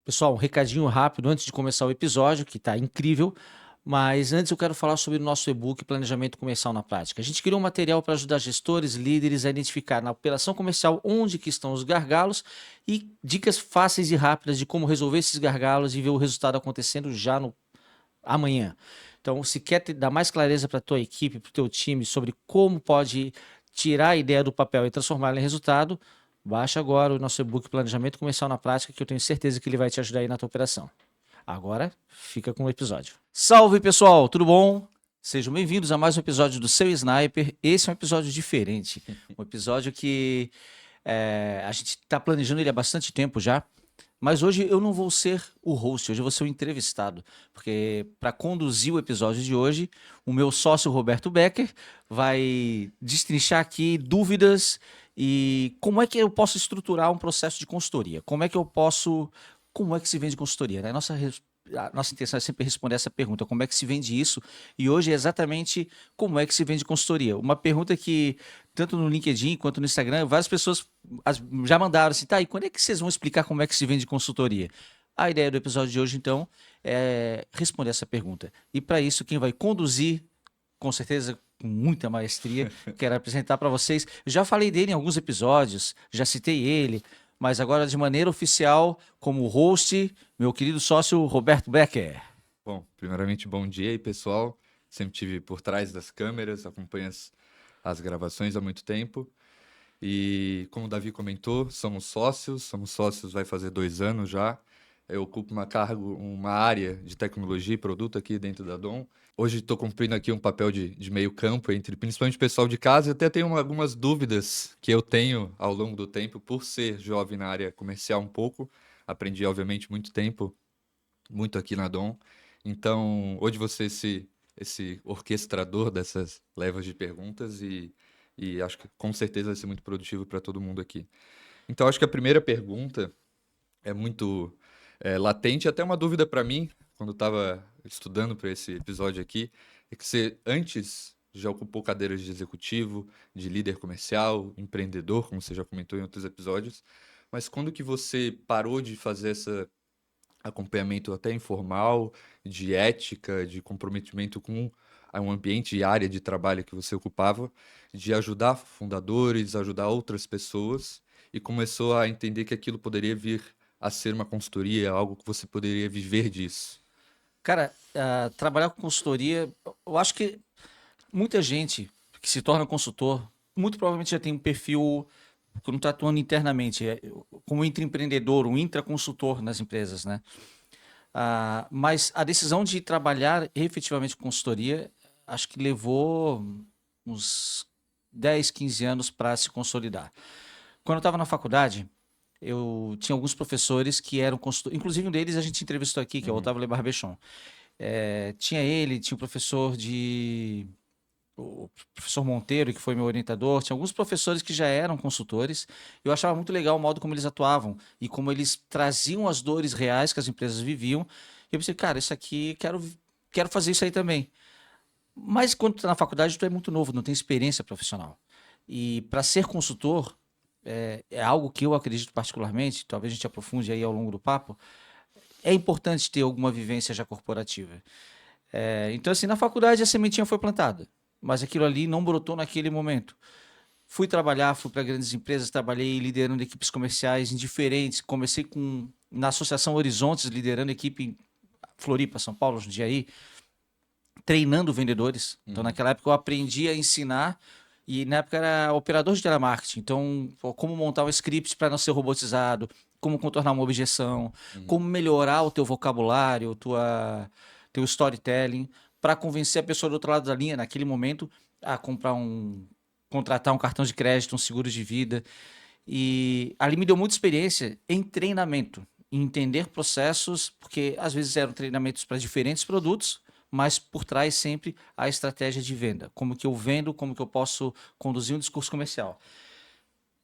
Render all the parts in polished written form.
Pessoal, um recadinho rápido antes de começar o episódio, que está incrível, mas antes eu quero falar sobre o nosso e-book Planejamento Comercial na Prática. A gente criou um material para ajudar gestores, líderes a identificar na operação comercial onde que estão os gargalos e dicas fáceis e rápidas de como resolver esses gargalos e ver o resultado acontecendo já no amanhã. Então, se quer dar mais clareza para a tua equipe, para o teu time sobre como pode tirar a ideia do papel e transformá-la em resultado, baixa agora o nosso e-book Planejamento Comercial na Prática, que eu tenho certeza que ele vai te ajudar aí na tua operação. Agora, fica com o episódio. Salve, pessoal, tudo bom? Sejam bem-vindos a mais um episódio do Seu Sniper. Esse é um episódio diferente, um episódio que a gente está planejando ele há bastante tempo já, mas hoje eu não vou ser o host, hoje eu vou ser o entrevistado, porque para conduzir o episódio de hoje, o meu sócio Roberto Becker vai destrinchar aqui dúvidas e como é que eu posso estruturar um processo de consultoria, como é que se vende consultoria, né? A nossa intenção é sempre responder essa pergunta, como é que se vende isso? E hoje é exatamente como é que se vende consultoria. Uma pergunta que, tanto no LinkedIn quanto no Instagram, várias pessoas já mandaram assim, tá, e quando é que vocês vão explicar como é que se vende consultoria? A ideia do episódio de hoje, então, é responder essa pergunta. E para isso, quem vai conduzir, com certeza, com muita maestria, quero apresentar para vocês. Eu já falei dele em alguns episódios, já citei ele, mas agora de maneira oficial, como host, meu querido sócio Roberto Becker. Bom, primeiramente, bom dia aí, pessoal. Sempre tive por trás das câmeras, acompanho as gravações há muito tempo. E como o Davi comentou, somos sócios vai fazer 2 anos já. Eu ocupo uma área de tecnologia e produto aqui dentro da Dom. Hoje estou cumprindo aqui um papel de meio campo entre principalmente o pessoal de casa e até tenho algumas dúvidas que eu tenho ao longo do tempo, por ser jovem na área comercial um pouco. Aprendi, obviamente, muito tempo muito aqui na Dom. Então, hoje você esse orquestrador dessas levas de perguntas e acho que com certeza vai ser muito produtivo para todo mundo aqui. Então, acho que a primeira pergunta é muito latente, até uma dúvida para mim, quando eu estava estudando para esse episódio aqui, é que você antes já ocupou cadeiras de executivo, de líder comercial, empreendedor, como você já comentou em outros episódios, mas quando que você parou de fazer essa acompanhamento até informal, de ética, de comprometimento com um ambiente e área de trabalho que você ocupava, de ajudar fundadores, ajudar outras pessoas, e começou a entender que aquilo poderia vir a ser uma consultoria, algo que você poderia viver disso. Cara, trabalhar com consultoria, eu acho que muita gente que se torna consultor, muito provavelmente já tem um perfil que não está atuando internamente, como intraempreendedor, um intraconsultor nas empresas, né? Mas a decisão de trabalhar efetivamente com consultoria, acho que levou uns 10, 15 anos para se consolidar. Quando eu estava na faculdade, eu tinha alguns professores que eram consultores, inclusive um deles a gente entrevistou aqui, que é o Uhum. Otávio Le Barbechon. Tinha o professor o professor Monteiro, que foi meu orientador, tinha alguns professores que já eram consultores. Eu achava muito legal o modo como eles atuavam e como eles traziam as dores reais que as empresas viviam. E eu pensei, cara, isso aqui, quero fazer isso aí também. Mas quando tu tá na faculdade, tu é muito novo, não tem experiência profissional. E para ser consultor, é algo que eu acredito particularmente, talvez a gente aprofunde aí ao longo do papo, é importante ter alguma vivência já corporativa. Então, assim, na faculdade a sementinha foi plantada, mas aquilo ali não brotou naquele momento. Fui trabalhar, fui para grandes empresas, trabalhei liderando equipes comerciais em diferentes. Comecei na Associação Horizontes, liderando equipe em Floripa, São Paulo, Jundiaí, treinando vendedores. Então, Uhum. naquela época, eu aprendi a ensinar. E na época era operador de telemarketing. Então, pô, como montar um script para não ser robotizado, como contornar uma objeção, Uhum. como melhorar o teu vocabulário, teu storytelling, para convencer a pessoa do outro lado da linha, naquele momento, a contratar um cartão de crédito, um seguro de vida. E ali me deu muita experiência em treinamento, em entender processos, porque às vezes eram treinamentos para diferentes produtos, mas por trás sempre a estratégia de venda. Como que eu vendo, como que eu posso conduzir um discurso comercial.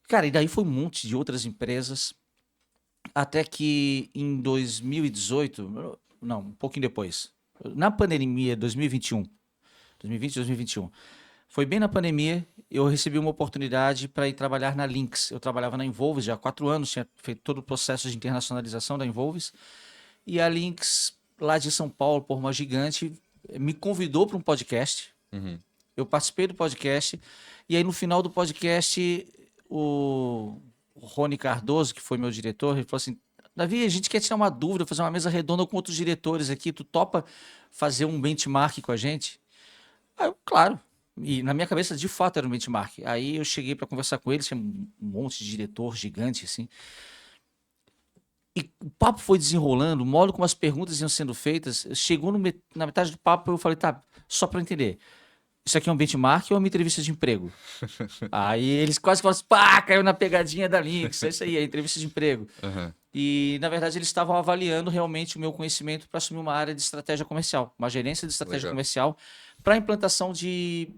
Cara, e daí foi um monte de outras empresas, até que em 2018, não, um pouquinho depois, na pandemia 2021, 2020, 2021, Foi bem na pandemia, eu recebi uma oportunidade para ir trabalhar na Lynx. Eu trabalhava na Involves já há 4 anos, tinha feito todo o processo de internacionalização da Involves. E a Lynx, lá de São Paulo, por uma gigante, me convidou para um podcast. Uhum. Eu participei do podcast. E aí, no final do podcast, o Rony Cardoso, que foi meu diretor, ele falou assim: Davi, a gente quer tirar uma dúvida, fazer uma mesa redonda com outros diretores aqui. Tu topa fazer um benchmark com a gente? Aí eu, claro. E na minha cabeça, de fato, era um benchmark. Aí eu cheguei para conversar com ele, tinha um monte de diretor gigante, assim. E o papo foi desenrolando, o modo como as perguntas iam sendo feitas, chegou na metade do papo, eu falei, tá, só para entender, isso aqui é um benchmark ou é uma entrevista de emprego? Aí eles quase falaram assim, pá, caiu na pegadinha da Lynx, é isso aí, é entrevista de emprego. Aham. E, na verdade, eles estavam avaliando realmente o meu conhecimento para assumir uma área de estratégia comercial, uma gerência de estratégia Legal. comercial para implantação de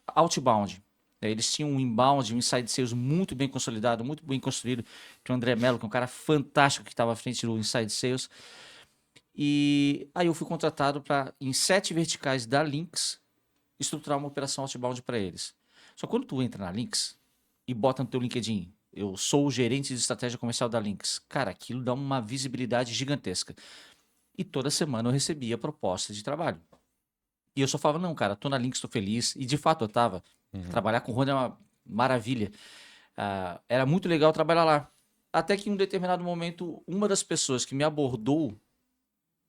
outbound. Eles tinham um inbound, um inside sales muito bem consolidado, muito bem construído. Tinha o André Mello, que é um cara fantástico que estava à frente do inside sales. E aí eu fui contratado para, em 7 verticais da Lynx, estruturar uma operação outbound para eles. Só que quando tu entra na Lynx e bota no teu LinkedIn, eu sou o gerente de estratégia comercial da Lynx. Cara, aquilo dá uma visibilidade gigantesca. E toda semana eu recebia proposta de trabalho. E eu só falava, não, cara, tô na Lynx, tô feliz. E de fato eu tava. Uhum. Trabalhar com o Rony é uma maravilha. Era muito legal trabalhar lá. Até que em um determinado momento, uma das pessoas que me abordou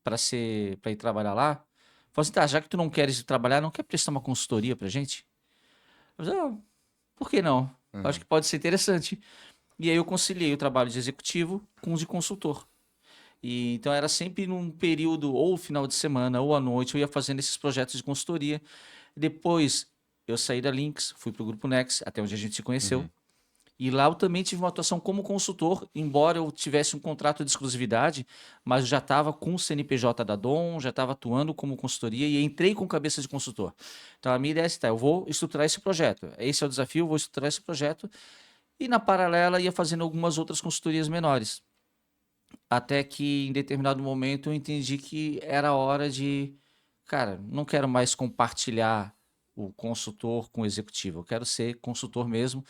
para ir trabalhar lá, falou assim, tá, já que tu não queres ir trabalhar, não quer prestar uma consultoria pra gente? Eu falei, ah, por que não? Acho Aham. que pode ser interessante. E aí eu conciliei o trabalho de executivo com o de consultor. E então era sempre num período, ou final de semana, ou à noite, eu ia fazendo esses projetos de consultoria. Depois eu saí da Lynx, fui para o Grupo Next, até onde a gente se conheceu. Uhum. E lá eu também tive uma atuação como consultor, embora eu tivesse um contrato de exclusividade, mas eu já estava com o CNPJ da Dom, já estava atuando como consultoria e entrei com cabeça de consultor. Então a minha ideia é assim, tá, eu vou estruturar esse projeto. Esse é o desafio, eu vou estruturar esse projeto. E na paralela ia fazendo algumas outras consultorias menores. Até que em determinado momento eu entendi que era hora de, cara, não quero mais compartilhar o consultor com o executivo, eu quero ser consultor mesmo.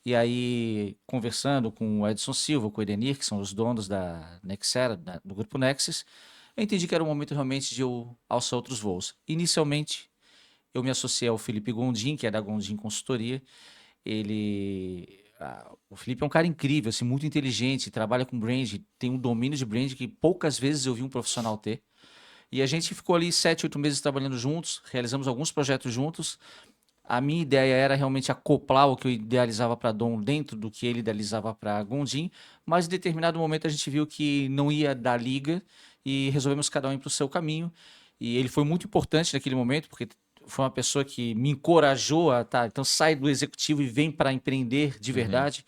E aí, conversando com o Edson Silva, com o Edenir, que são os donos da Nexera, do grupo Nexus, eu entendi que era o momento realmente de eu alçar outros voos. Inicialmente, eu me associei ao Felipe Gondim, que é da Gondim Consultoria. O Felipe é um cara incrível, assim, muito inteligente, trabalha com brand, tem um domínio de brand que poucas vezes eu vi um profissional ter. E a gente ficou ali 7, 8 meses trabalhando juntos, realizamos alguns projetos juntos. A minha ideia era realmente acoplar o que eu idealizava para Dom dentro do que ele idealizava para Gondim, mas em determinado momento a gente viu que não ia dar liga e resolvemos cada um ir para o seu caminho. E ele foi muito importante naquele momento, porque foi uma pessoa que me encorajou a, tá, então sai do executivo e vem para empreender de Uhum. verdade.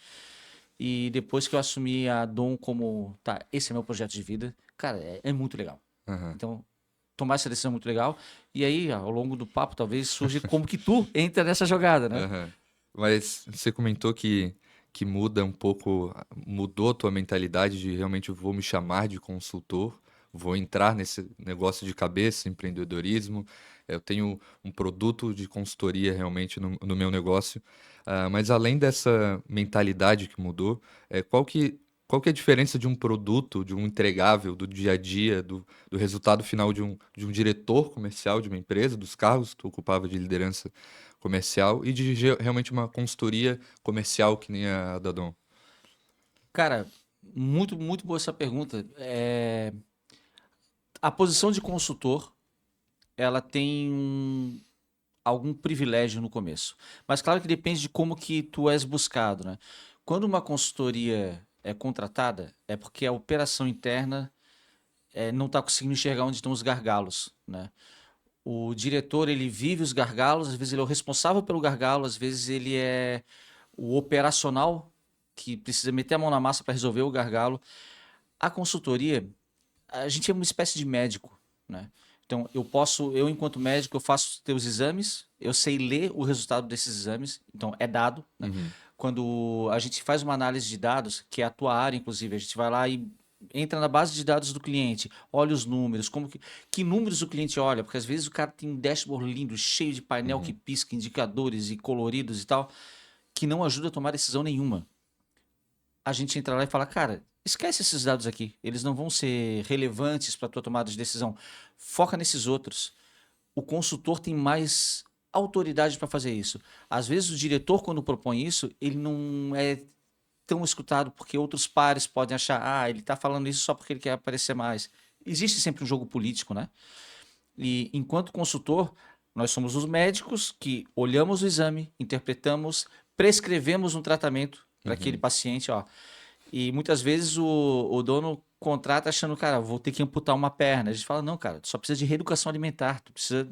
E depois que eu assumi a Dom como, tá, esse é meu projeto de vida, cara, é muito legal. Aham. Então, tomar essa decisão é muito legal. E aí, ao longo do papo, talvez surge como que tu entra nessa jogada, né? Aham. Mas você comentou que muda um pouco, mudou a tua mentalidade de realmente vou me chamar de consultor, vou entrar nesse negócio de cabeça, empreendedorismo. Eu tenho um produto de consultoria realmente no meu negócio. Mas além dessa mentalidade que mudou, qual que é a diferença de um produto, de um entregável, do dia a dia, do resultado final de um diretor comercial de uma empresa, dos cargos que tu ocupava de liderança comercial e de realmente uma consultoria comercial que nem a da Dom? Cara, muito, muito boa essa pergunta. A posição de consultor, ela tem algum privilégio no começo. Mas claro que depende de como que tu és buscado, né? Quando uma consultoria é contratada, é porque a operação interna não está conseguindo enxergar onde estão os gargalos, né? O diretor, ele vive os gargalos, às vezes ele é o responsável pelo gargalo, às vezes ele é o operacional que precisa meter a mão na massa para resolver o gargalo. A consultoria, a gente é uma espécie de médico, né? Então, eu enquanto médico, eu faço teus exames, eu sei ler o resultado desses exames, então é dado, né? Uhum. Quando a gente faz uma análise de dados, que é a tua área, inclusive, a gente vai lá e entra na base de dados do cliente, olha os números, que números o cliente olha, porque às vezes o cara tem um dashboard lindo, cheio de painel que Uhum. pisca, indicadores e coloridos e tal, que não ajuda a tomar decisão nenhuma. A gente entra lá e fala, cara, esquece esses dados aqui, eles não vão ser relevantes para a tua tomada de decisão. Foca nesses outros. O consultor tem mais autoridade para fazer isso. Às vezes o diretor, quando propõe isso, ele não é tão escutado porque outros pares podem achar, ele está falando isso só porque ele quer aparecer mais. Existe sempre um jogo político, né? E enquanto consultor, nós somos os médicos que olhamos o exame, interpretamos, prescrevemos um tratamento para aquele Uhum. paciente, ó. E muitas vezes o dono contrata achando, cara, vou ter que amputar uma perna. A gente fala, não, cara, tu só precisa de reeducação alimentar, tu precisa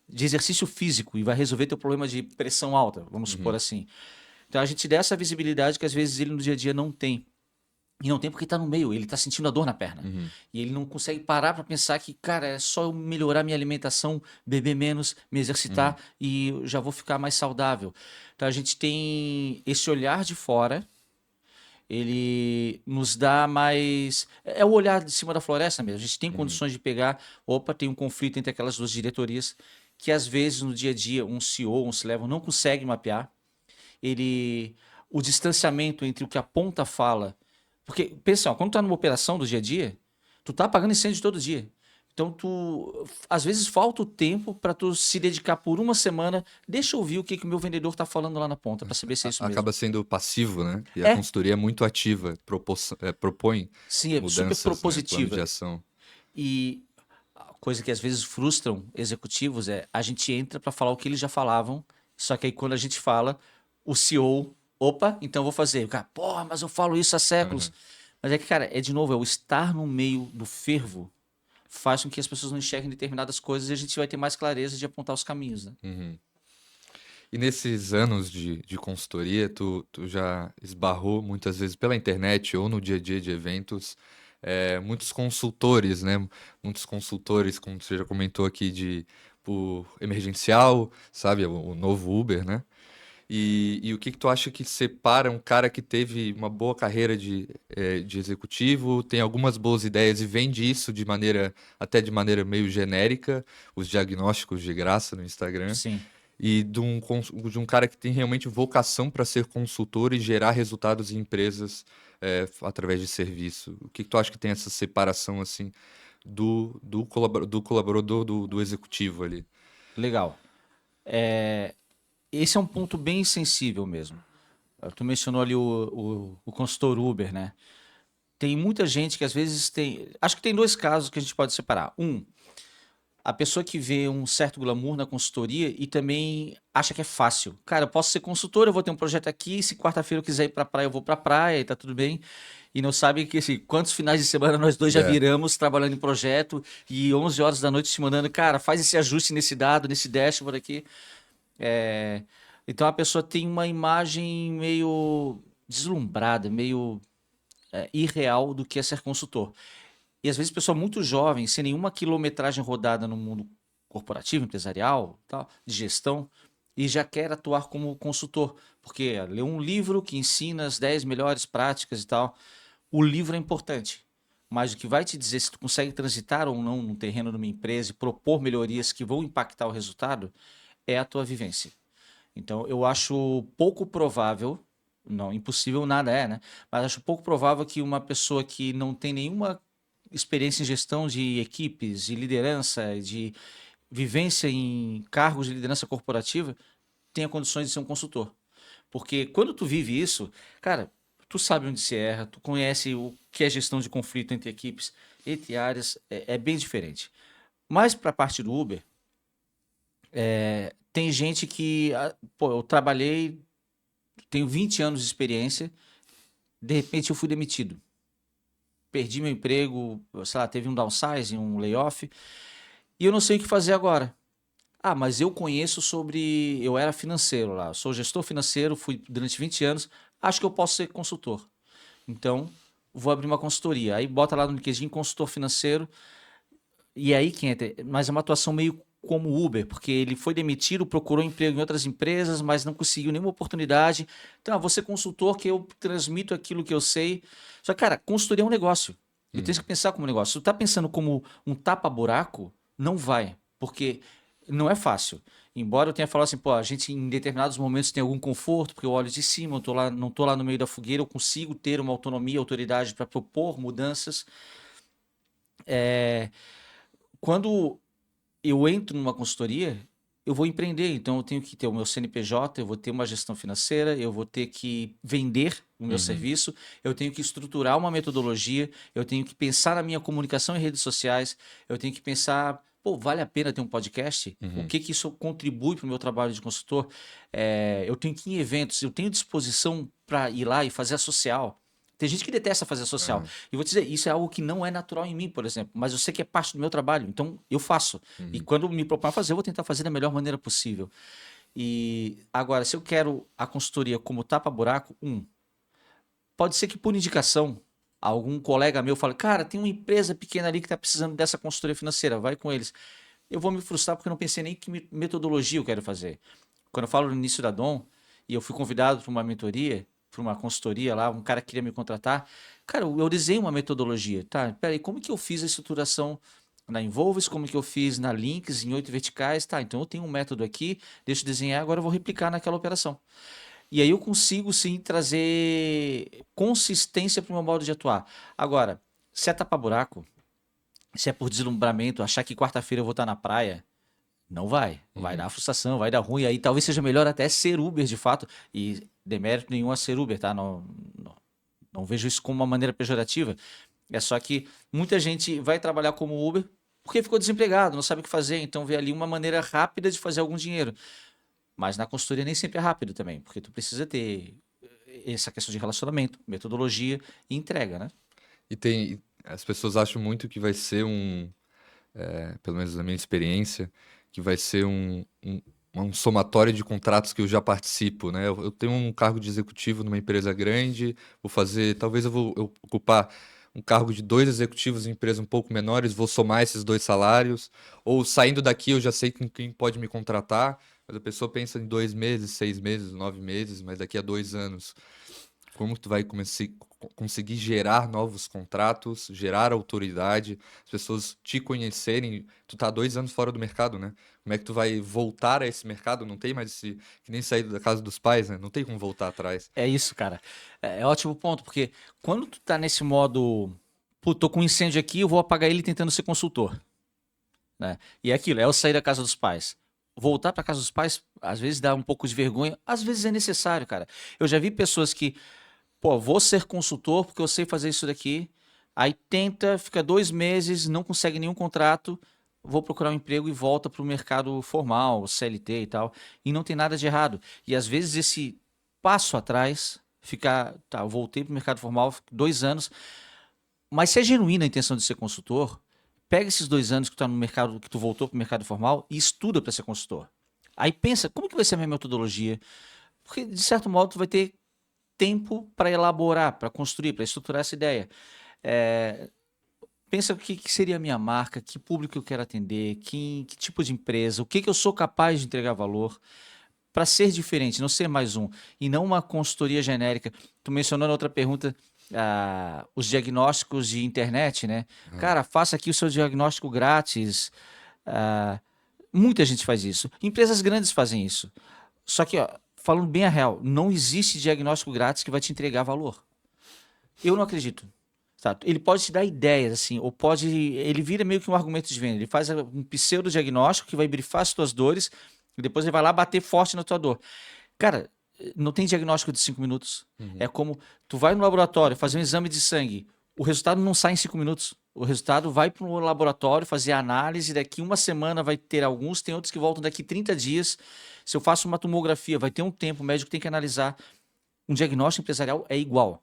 de exercício físico e vai resolver teu problema de pressão alta, vamos supor Uhum. assim. Então a gente dá essa visibilidade que às vezes ele no dia a dia não tem. E não tem porque está no meio, ele está sentindo a dor na perna. Uhum. E ele não consegue parar para pensar que, cara, é só eu melhorar minha alimentação, beber menos, me Uhum. exercitar e eu já vou ficar mais saudável. Então a gente tem esse olhar de fora, ele nos dá mais. É o olhar de cima da floresta mesmo. A gente tem Uhum. condições de pegar. Opa, tem um conflito entre aquelas duas diretorias que às vezes no dia a dia um CEO, um C-level não consegue mapear. Ele, o distanciamento entre o que a ponta fala. Porque, pensa, ó, quando tu tá numa operação do dia a dia, tu tá apagando incêndio todo dia. Então, às vezes falta o tempo para tu se dedicar por uma semana. Deixa eu ouvir o que o meu vendedor tá falando lá na ponta para saber se é isso mesmo. Acaba sendo passivo, né? E a É, consultoria é muito ativa, propõe sim, é super mudanças, né? Planos de propositiva. ação. E a coisa que às vezes frustram executivos é a gente entra para falar o que eles já falavam, só que aí quando a gente fala, o CEO, opa, então eu vou fazer. O cara, porra, mas eu falo isso há séculos. Uhum. Mas é que, cara, é de novo, é o estar no meio do fervo faz com que as pessoas não enxerguem determinadas coisas e a gente vai ter mais clareza de apontar os caminhos, né? Uhum. E nesses anos de consultoria, tu já esbarrou muitas vezes pela internet ou no dia a dia de eventos, muitos consultores, né? Muitos consultores, como você já comentou aqui, por emergencial, sabe? O novo Uber, né? E o que que tu acha que separa um cara que teve uma boa carreira de executivo, tem algumas boas ideias e vende isso até de maneira meio genérica, os diagnósticos de graça no Instagram, Sim, e de um cara que tem realmente vocação para ser consultor e gerar resultados em empresas através de serviço? O que que tu acha que tem essa separação assim do colaborador do executivo ali? legal. Esse é um ponto bem sensível mesmo. Tu mencionou ali o consultor Uber, né? Tem muita gente que às vezes tem. Acho que tem dois casos que a gente pode separar. Um, a pessoa que vê um certo glamour na consultoria e também acha que é fácil. Cara, eu posso ser consultor, eu vou ter um projeto aqui, se quarta-feira eu quiser ir pra praia, eu vou pra praia e tá tudo bem. E não sabe que, assim, quantos finais de semana nós dois já É. viramos trabalhando em projeto e 11 horas da noite te mandando, cara, faz esse ajuste nesse dado, nesse dashboard aqui. É, Então a pessoa tem uma imagem meio deslumbrada, meio irreal do que é ser consultor. E às vezes pessoa muito jovem, sem nenhuma quilometragem rodada no mundo corporativo, empresarial, tal, de gestão, e já quer atuar como consultor, porque leu um livro que ensina as 10 melhores práticas e tal. O livro é importante, mas o que vai te dizer se tu consegue transitar ou não no terreno de uma empresa e propor melhorias que vão impactar o resultado é a tua vivência. Então, eu acho pouco provável, não, impossível nada é, né? Mas acho pouco provável que uma pessoa que não tem nenhuma experiência em gestão de equipes, de liderança, de vivência em cargos de liderança corporativa, tenha condições de ser um consultor. Porque quando tu vive isso, cara, tu sabe onde se erra, tu conhece o que é gestão de conflito entre equipes, entre áreas, é bem diferente. Mas para a parte do Uber, tem gente que, pô, eu trabalhei, tenho 20 anos de experiência, de repente eu fui demitido. Perdi meu emprego, sei lá, teve um downsizing, um layoff, e eu não sei o que fazer agora. Ah, mas eu conheço sobre. Eu era financeiro lá, sou gestor financeiro, fui durante 20 anos, acho que eu posso ser consultor. Então, vou abrir uma consultoria. Aí bota lá no LinkedIn consultor financeiro, e aí quem entra. Mas é uma atuação meio como Uber, porque ele foi demitido, procurou emprego em outras empresas, mas não conseguiu nenhuma oportunidade. Então, vou ser consultor que eu transmito aquilo que eu sei. Só que, cara, consultoria é um negócio. Eu tenho que pensar como negócio. Se tu tá pensando como um tapa-buraco, não vai, porque não é fácil. Embora eu tenha falado assim, pô, a gente em determinados momentos tem algum conforto, porque eu olho de cima, eu tô lá, não tô lá no meio da fogueira, eu consigo ter uma autonomia, autoridade para propor mudanças. É, quando eu entro numa consultoria, eu vou empreender, então eu tenho que ter o meu CNPJ, eu vou ter uma gestão financeira, eu vou ter que vender o meu Uhum. serviço, eu tenho que estruturar uma metodologia, eu tenho que pensar na minha comunicação em redes sociais, eu tenho que pensar, pô, vale a pena ter um podcast? O Uhum. que que isso contribui para o meu trabalho de consultor? Eu tenho que ir em eventos, eu tenho disposição para ir lá e fazer a social. Tem gente que detesta fazer a social. Aham. E vou te dizer, isso é algo que não é natural em mim, por exemplo, mas eu sei que é parte do meu trabalho, então eu faço. E Uhum. quando me propõe a fazer, eu vou tentar fazer da melhor maneira possível. E agora, se eu quero a consultoria como tapa-buraco, pode ser que por indicação, algum colega meu fale, cara, tem uma empresa pequena ali que está precisando dessa consultoria financeira, vai com eles. Eu vou me frustrar porque eu não pensei nem que metodologia eu quero fazer. Quando eu falo no início da Dom, e eu fui convidado para uma mentoria, para uma consultoria lá, um cara queria me contratar. Cara, eu desenhei uma metodologia. Tá, peraí, como que eu fiz a estruturação na Involves, como que eu fiz na Links, em 8 verticais? Tá, então eu tenho um método aqui, deixa eu desenhar, agora eu vou replicar naquela operação. E aí eu consigo sim trazer consistência para o meu modo de atuar. Agora, se é tapa-buraco, se é por deslumbramento, achar que quarta-feira eu vou estar na praia, não vai. Vai Uhum. dar frustração, vai dar ruim. Aí talvez seja melhor até ser Uber de fato. E demérito nenhum a ser Uber, tá? Não vejo isso como uma maneira pejorativa. É só que muita gente vai trabalhar como Uber porque ficou desempregado, não sabe o que fazer. Então vê ali uma maneira rápida de fazer algum dinheiro. Mas na consultoria nem sempre é rápido também, porque tu precisa ter essa questão de relacionamento, metodologia e entrega, né? As pessoas acham muito que vai ser pelo menos na minha experiência, que vai ser um somatório de contratos que eu já participo, né? Eu tenho um cargo de executivo numa empresa grande, talvez eu ocupar um cargo de dois executivos em empresas um pouco menores, vou somar esses dois salários, ou saindo daqui eu já sei quem pode me contratar, mas a pessoa pensa em 2 meses, 6 meses, 9 meses, mas daqui a 2 anos. Como que tu vai conseguir gerar novos contratos, gerar autoridade, as pessoas te conhecerem? Tu tá há 2 anos fora do mercado, né? Como é que tu vai voltar a esse mercado? Não tem mais que nem sair da casa dos pais, né? Não tem como voltar atrás. É isso, cara. É ótimo ponto, porque quando tu tá nesse modo, pô, tô com um incêndio aqui, eu vou apagar ele tentando ser consultor, né? E é aquilo, é eu sair da casa dos pais. Voltar para casa dos pais, às vezes dá um pouco de vergonha, às vezes é necessário, cara. Eu já vi pessoas que, pô, vou ser consultor porque eu sei fazer isso daqui, aí tenta, fica 2 meses, não consegue nenhum contrato, vou procurar um emprego e volta para o mercado formal, CLT e tal, e não tem nada de errado. E às vezes esse passo atrás, ficar, tá, eu voltei para o mercado formal 2 anos, mas se é genuína a intenção de ser consultor, pega esses 2 anos que tu tá no mercado, que tu voltou para o mercado formal e estuda para ser consultor. Aí pensa, como que vai ser a minha metodologia? Porque, de certo modo, tu vai ter tempo para elaborar, para construir, para estruturar essa ideia. É, pensa o que seria a minha marca, que público eu quero atender, que tipo de empresa, o que eu sou capaz de entregar valor para ser diferente, não ser mais um, e não uma consultoria genérica. Tu mencionou na outra pergunta os diagnósticos de internet, né? Aham. Cara, faça aqui o seu diagnóstico grátis. Ah, muita gente faz isso. Empresas grandes fazem isso. Só que, ó, falando bem a real, não existe diagnóstico grátis que vai te entregar valor. Eu não acredito. Tá? Ele pode te dar ideias, assim, ou pode. Ele vira meio que um argumento de venda. Ele faz um pseudo-diagnóstico que vai brifar as tuas dores e depois ele vai lá bater forte na tua dor. Cara, não tem diagnóstico de 5 minutos. É Uhum. como tu vai no laboratório fazer um exame de sangue, o resultado não sai em 5 minutos. O resultado vai para o laboratório fazer a análise, daqui uma semana vai ter alguns, tem outros que voltam daqui 30 dias. Se eu faço uma tomografia, vai ter um tempo, o médico tem que analisar. Um diagnóstico empresarial é igual.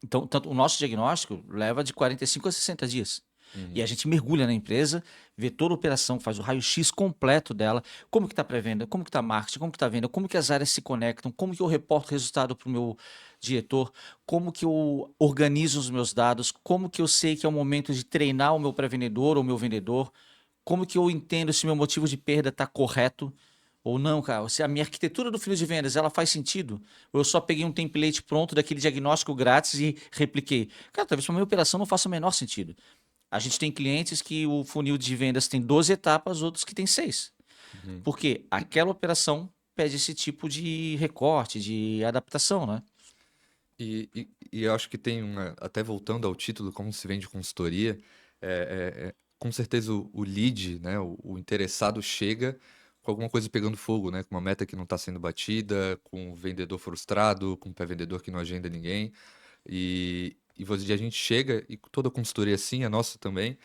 Então, tanto o nosso diagnóstico leva de 45 a 60 dias. E Uhum. a gente mergulha na empresa, vê toda a operação, faz o raio-x completo dela, como que está a pré-venda, como que está a marketing, como que está a venda, como que as áreas se conectam, como que eu reporto o resultado para o meu diretor, como que eu organizo os meus dados, como que eu sei que é o momento de treinar o meu pré-vendedor ou o meu vendedor, como que eu entendo se meu motivo de perda está correto Ou não, cara, se a minha arquitetura do funil de vendas, ela faz sentido? Ou eu só peguei um template pronto daquele diagnóstico grátis e repliquei? Cara, talvez para minha operação não faça o menor sentido. A gente tem clientes que o funil de vendas tem 12 etapas, outros que tem 6. Uhum. Porque aquela operação pede esse tipo de recorte, de adaptação, né? E eu acho que tem até voltando ao título, como se vende consultoria, com certeza o lead, né, o interessado chega com alguma coisa pegando fogo, né, com uma meta que não está sendo batida, com um vendedor frustrado, com um pré-vendedor que não agenda ninguém. A gente chega, e toda consultoria assim, a nossa também,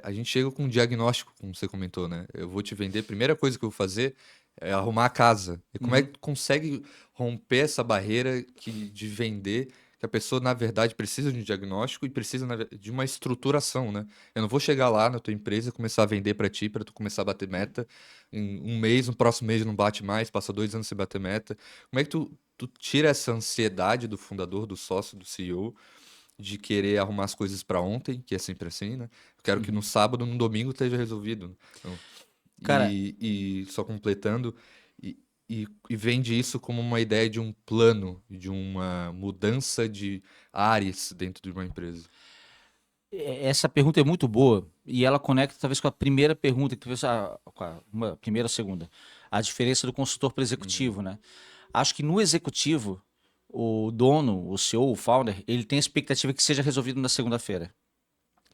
a gente chega com um diagnóstico, como você comentou, né? Eu vou te vender, a primeira coisa que eu vou fazer é arrumar a casa. E como é Uhum. que tu consegue romper essa barreira de vender, que a pessoa, na verdade, precisa de um diagnóstico e precisa de uma estruturação, né? Eu não vou chegar lá na tua empresa e começar a vender para ti, para tu começar a bater meta. Em um mês, no próximo mês não bate mais, passa 2 anos sem bater meta. Como é que tu tira essa ansiedade do fundador, do sócio, do CEO, de querer arrumar as coisas para ontem, que é sempre assim, né? Eu quero que no Uhum. sábado, no domingo esteja resolvido. Então, Cara, e só completando, e vende isso como uma ideia de um plano, de uma mudança de áreas dentro de uma empresa. essa pergunta é muito boa e ela conecta talvez com a primeira pergunta, que talvez com uma primeira ou segunda. A diferença do consultor para o Uhum, executivo, né? Acho que no executivo, o dono, o CEO, o founder, ele tem a expectativa que seja resolvido na segunda-feira.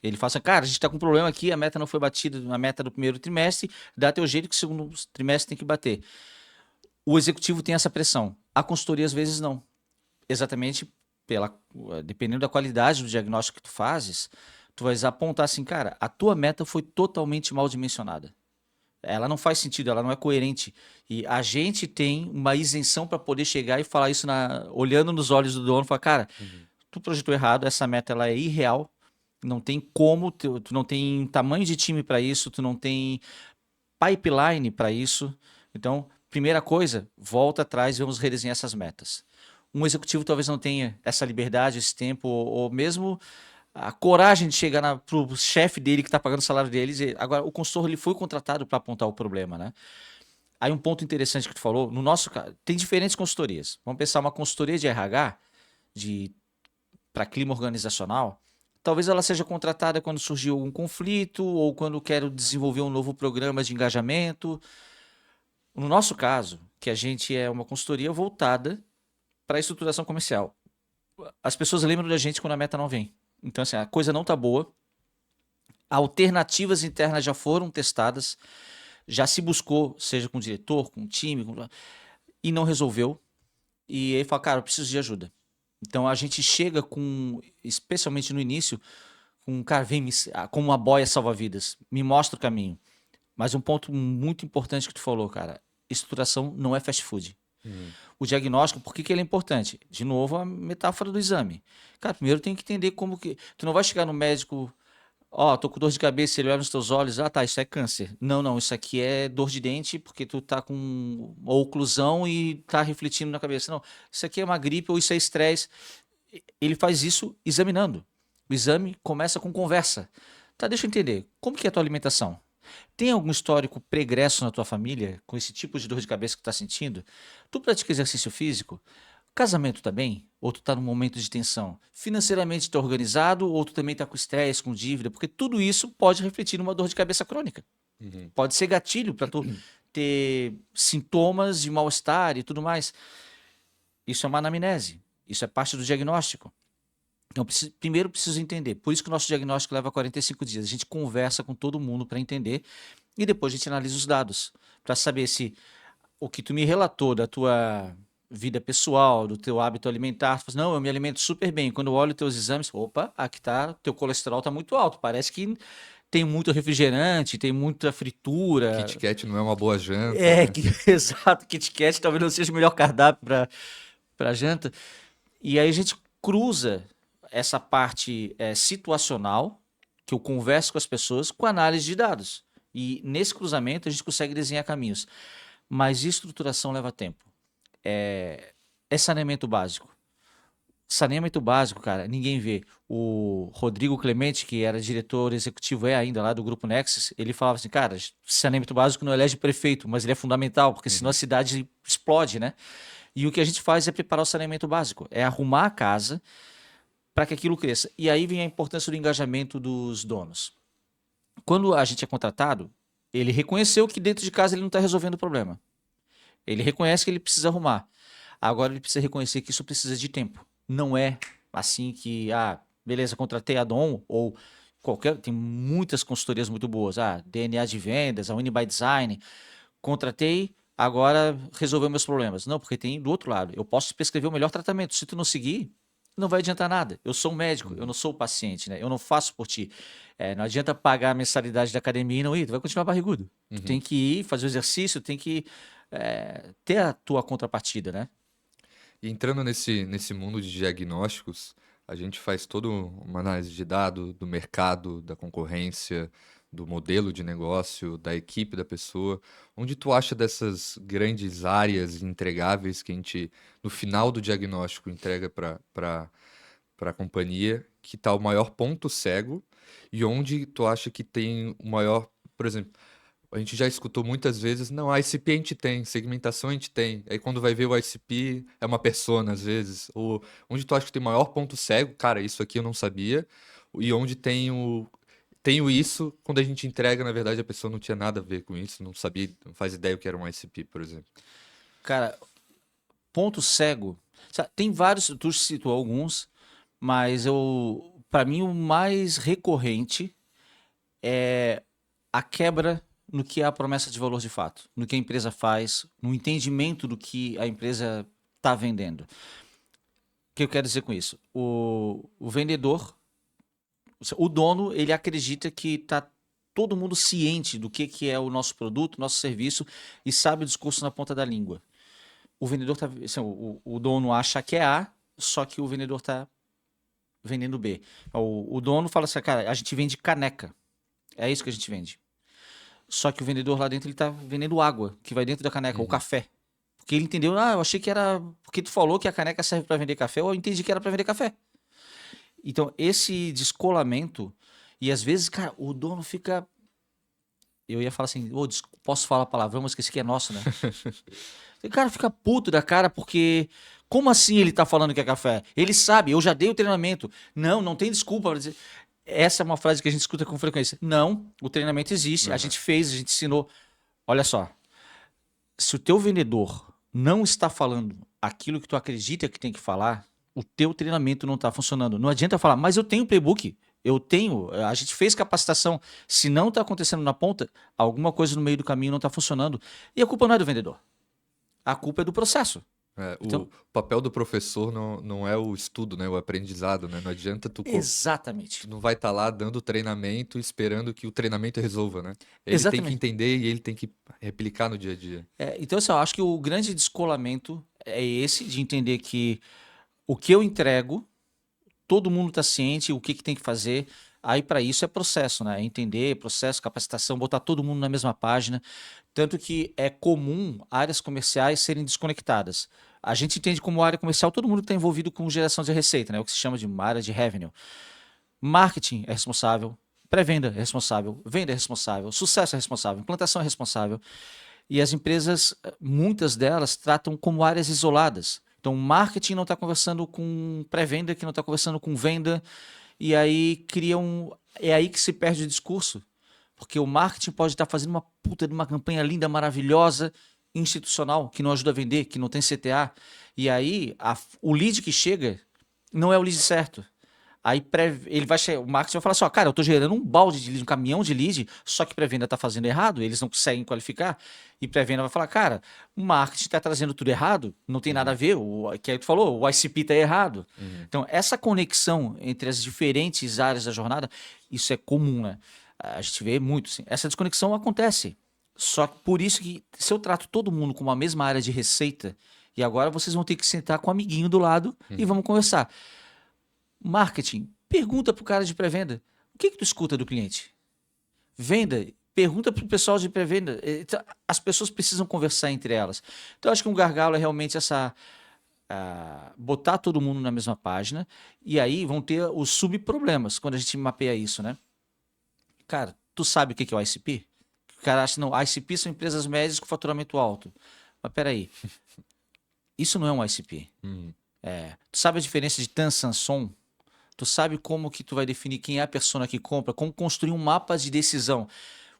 Ele fala assim, cara, a gente está com um problema aqui, a meta não foi batida na meta do primeiro trimestre, dá teu jeito que o segundo trimestre tem que bater. O executivo tem essa pressão. A consultoria, às vezes, não. Exatamente dependendo da qualidade do diagnóstico que tu fazes, tu vais apontar assim, cara, a tua meta foi totalmente mal dimensionada. Ela não faz sentido, ela não é coerente. E a gente tem uma isenção para poder chegar e falar isso olhando nos olhos do dono, falar, cara, uhum, tu projetou errado, essa meta ela é irreal, não tem como, tu não tem tamanho de time para isso, tu não tem pipeline para isso. Então, primeira coisa, volta atrás e vamos redesenhar essas metas. Um executivo talvez não tenha essa liberdade, esse tempo, ou mesmo a coragem de chegar para o chefe dele que está pagando o salário deles. Agora, o consultor ele foi contratado para apontar o problema, né? Aí um ponto interessante que tu falou, no nosso caso, tem diferentes consultorias. Vamos pensar uma consultoria de RH, de para clima organizacional. Talvez ela seja contratada quando surgiu algum conflito ou quando quero desenvolver um novo programa de engajamento. No nosso caso, que a gente é uma consultoria voltada para a estruturação comercial. As pessoas lembram da gente quando a meta não vem. Então, assim, a coisa não está boa. Alternativas internas já foram testadas, já se buscou, seja com o diretor, com o time, e não resolveu. E aí fala, cara, eu preciso de ajuda. Então a gente chega com, especialmente no início, com, cara, como uma boia salva-vidas, me mostra o caminho. Mas um ponto muito importante que tu falou, cara, estruturação não é fast food. uhum, O diagnóstico, por que que ele é importante? De novo, a metáfora do exame. Cara, primeiro tem que entender como que. Tu não vai chegar no médico, ó, tô com dor de cabeça, ele olha nos teus olhos, ah, tá, isso é câncer. Não, não, isso aqui é dor de dente porque tu tá com uma oclusão e tá refletindo na cabeça. Não, isso aqui é uma gripe ou isso é estresse. Ele faz isso examinando. O exame começa com conversa. Tá, deixa eu entender. Como que é a tua alimentação? Tem algum histórico pregresso na tua família com esse tipo de dor de cabeça que tu tá sentindo? Tu pratica exercício físico? Casamento tá bem? Ou tu tá num momento de tensão? Financeiramente tá organizado ou tu também tá com estresse, com dívida? Porque tudo isso pode refletir numa dor de cabeça crônica. uhum, Pode ser gatilho para tu ter sintomas de mal-estar e tudo mais. Isso é uma anamnese. Isso é parte do diagnóstico. Então, primeiro preciso entender. Por isso que o nosso diagnóstico leva 45 dias. A gente conversa com todo mundo para entender e depois a gente analisa os dados para saber se o que tu me relatou da tua vida pessoal, do teu hábito alimentar, tu fala, não, eu me alimento super bem. Quando eu olho teus exames, opa, aqui tá, teu colesterol tá muito alto. Parece que tem muito refrigerante, tem muita Kit fritura. Kat não é uma boa janta, É, né? exato, Kit Kat talvez não seja o melhor cardápio para janta. E aí a gente cruza essa parte situacional, que eu converso com as pessoas, com análise de dados. E nesse cruzamento a gente consegue desenhar caminhos. Mas estruturação leva tempo. É saneamento básico. Saneamento básico, cara, ninguém vê. O Rodrigo Clemente, que era diretor executivo ainda lá do Grupo Nexus, ele falava assim, cara, saneamento básico não elege prefeito, mas ele é fundamental, porque senão a Uhum. cidade explode, né? E o que a gente faz é preparar o saneamento básico, é arrumar a casa para que aquilo cresça. E aí vem a importância do engajamento dos donos. Quando a gente é contratado, ele reconheceu que dentro de casa ele não está resolvendo o problema. Ele reconhece que ele precisa arrumar. Agora ele precisa reconhecer que isso precisa de tempo. Não é assim que, beleza, contratei a Dom ou qualquer, tem muitas consultorias muito boas, DNA de vendas, a Win by Design, contratei, agora resolveu meus problemas. Não, porque tem do outro lado, eu posso prescrever o melhor tratamento. Se tu não seguir, não vai adiantar nada. Eu sou um médico, eu Uhum. não sou o paciente, né? Eu não faço por ti. Não adianta pagar a mensalidade da academia e não ir, tu vai continuar barrigudo. Tu Uhum. tem que ir, fazer o exercício, tem que ter a tua contrapartida, né? E entrando nesse mundo de diagnósticos, a gente faz toda uma análise de dado, do mercado, da concorrência, do modelo de negócio, da equipe da pessoa. Onde tu acha dessas grandes áreas entregáveis que a gente, no final do diagnóstico, entrega para a companhia, que está o maior ponto cego e onde tu acha que tem o maior, por exemplo, a gente já escutou muitas vezes, não, a ICP a gente tem, segmentação a gente tem. Aí quando vai ver o ICP é uma persona às vezes. Ou onde tu acha que tem maior ponto cego, cara, isso aqui eu não sabia. E onde tenho isso, quando a gente entrega, na verdade a pessoa não tinha nada a ver com isso, não sabia, não faz ideia o que era um ICP, por exemplo. Cara, ponto cego. Tem vários, tu citou alguns, mas para mim, o mais recorrente é a quebra no que é a promessa de valor de fato, no que a empresa faz, no entendimento do que a empresa está vendendo. O que eu quero dizer com isso? O vendedor, o dono, ele acredita que está todo mundo ciente do que é o nosso produto, nosso serviço e sabe o discurso na ponta da língua. O vendedor tá, assim, o dono acha que é A, só que o vendedor está vendendo B. O dono fala assim, cara, a gente vende caneca. É isso que a gente vende. Só que o vendedor lá dentro ele tá vendendo água, que vai dentro da caneca, ou Uhum. café. Porque ele entendeu, eu achei que era. Porque tu falou que a caneca serve para vender café, ou eu entendi que era para vender café. Então, esse descolamento, e às vezes, cara, o dono fica. Eu ia falar assim, posso falar palavrão, mas esqueci que é nosso, né? O cara fica puto da cara porque. Como assim ele tá falando que é café? Ele sabe, eu já dei o treinamento. Não, não tem desculpa pra dizer. Essa é uma frase que a gente escuta com frequência. Não, o treinamento existe, a Aham. gente fez, a gente ensinou. Olha só, se o teu vendedor não está falando aquilo que tu acredita que tem que falar, o teu treinamento não está funcionando. Não adianta falar, mas eu tenho playbook, eu tenho, a gente fez capacitação. Se não está acontecendo na ponta, alguma coisa no meio do caminho não está funcionando. E a culpa não é do vendedor, a culpa é do processo. O Então, papel do professor não é o estudo, né? O aprendizado, né? Não adianta tu exatamente. não vai estar lá dando treinamento esperando que o treinamento resolva, né? Ele tem que Exatamente. entender e ele tem que replicar no dia a dia. Então, assim, eu acho que o grande descolamento é esse de entender que o que eu entrego todo mundo está ciente o que tem que fazer. Aí, para isso, é processo, né? É entender, processo, capacitação, botar todo mundo na mesma página. Tanto que é comum áreas comerciais serem desconectadas. A gente entende como área comercial todo mundo que está envolvido com geração de receita, né? O que se chama de uma área de revenue. Marketing é responsável, pré-venda é responsável, venda é responsável, sucesso é responsável, implantação é responsável. E as empresas, muitas delas, tratam como áreas isoladas. Então, marketing não está conversando com pré-venda, que não está conversando com venda, e aí criam. É aí que se perde o discurso. Porque o marketing pode estar fazendo uma puta de uma campanha linda, maravilhosa, institucional, que não ajuda a vender, que não tem CTA. E aí o lead que chega não é o lead certo. Aí ele vai o marketing vai falar assim, ó, cara, eu tô gerando um balde de lead, um caminhão de lead, só que pré-venda tá fazendo errado, eles não conseguem qualificar, e pré-venda vai falar, cara, o marketing tá trazendo tudo errado, não tem nada a Uhum, ver, que aí tu falou, o ICP tá errado. uhum, Então, essa conexão entre as diferentes áreas da jornada, isso é comum, né? A gente vê muito, sim. Essa desconexão acontece. Só que por isso que se eu trato todo mundo com uma mesma área de receita, e agora vocês vão ter que sentar com o amiguinho do lado e uhum, vamos conversar. Marketing, pergunta pro cara de pré-venda. O que tu escuta do cliente? Venda, pergunta pro pessoal de pré-venda. Então, as pessoas precisam conversar entre elas. Então, eu acho que um gargalo é realmente essa botar todo mundo na mesma página, e aí vão ter os subproblemas quando a gente mapeia isso, né? Cara, tu sabe o que é o ICP? O cara acha, não, ICP são empresas médias com faturamento alto. Mas peraí, isso não é um ICP. Uhum. Tu sabe a diferença de TAM, Sanson? Tu sabe como que tu vai definir quem é a persona que compra? Como construir um mapa de decisão?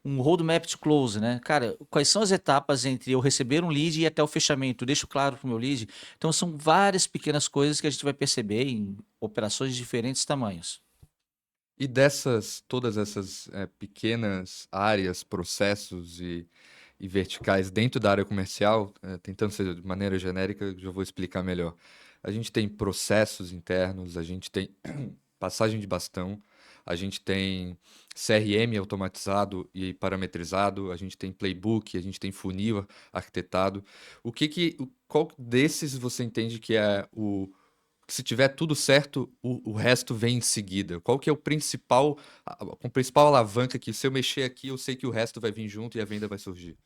Um roadmap to close, né? Cara, quais são as etapas entre eu receber um lead e até o fechamento? Deixo claro para o meu lead. Então, são várias pequenas coisas que a gente vai perceber em operações de diferentes tamanhos. E todas essas pequenas áreas, processos e verticais dentro da área comercial, tentando ser de maneira genérica, já vou explicar melhor. A gente tem processos internos, a gente tem passagem de bastão, a gente tem CRM automatizado e parametrizado, a gente tem playbook, a gente tem funil arquitetado. Qual desses você entende que é se tiver tudo certo, o resto vem em seguida? Qual que é a principal alavanca que se eu mexer aqui, eu sei que o resto vai vir junto e a venda vai surgir?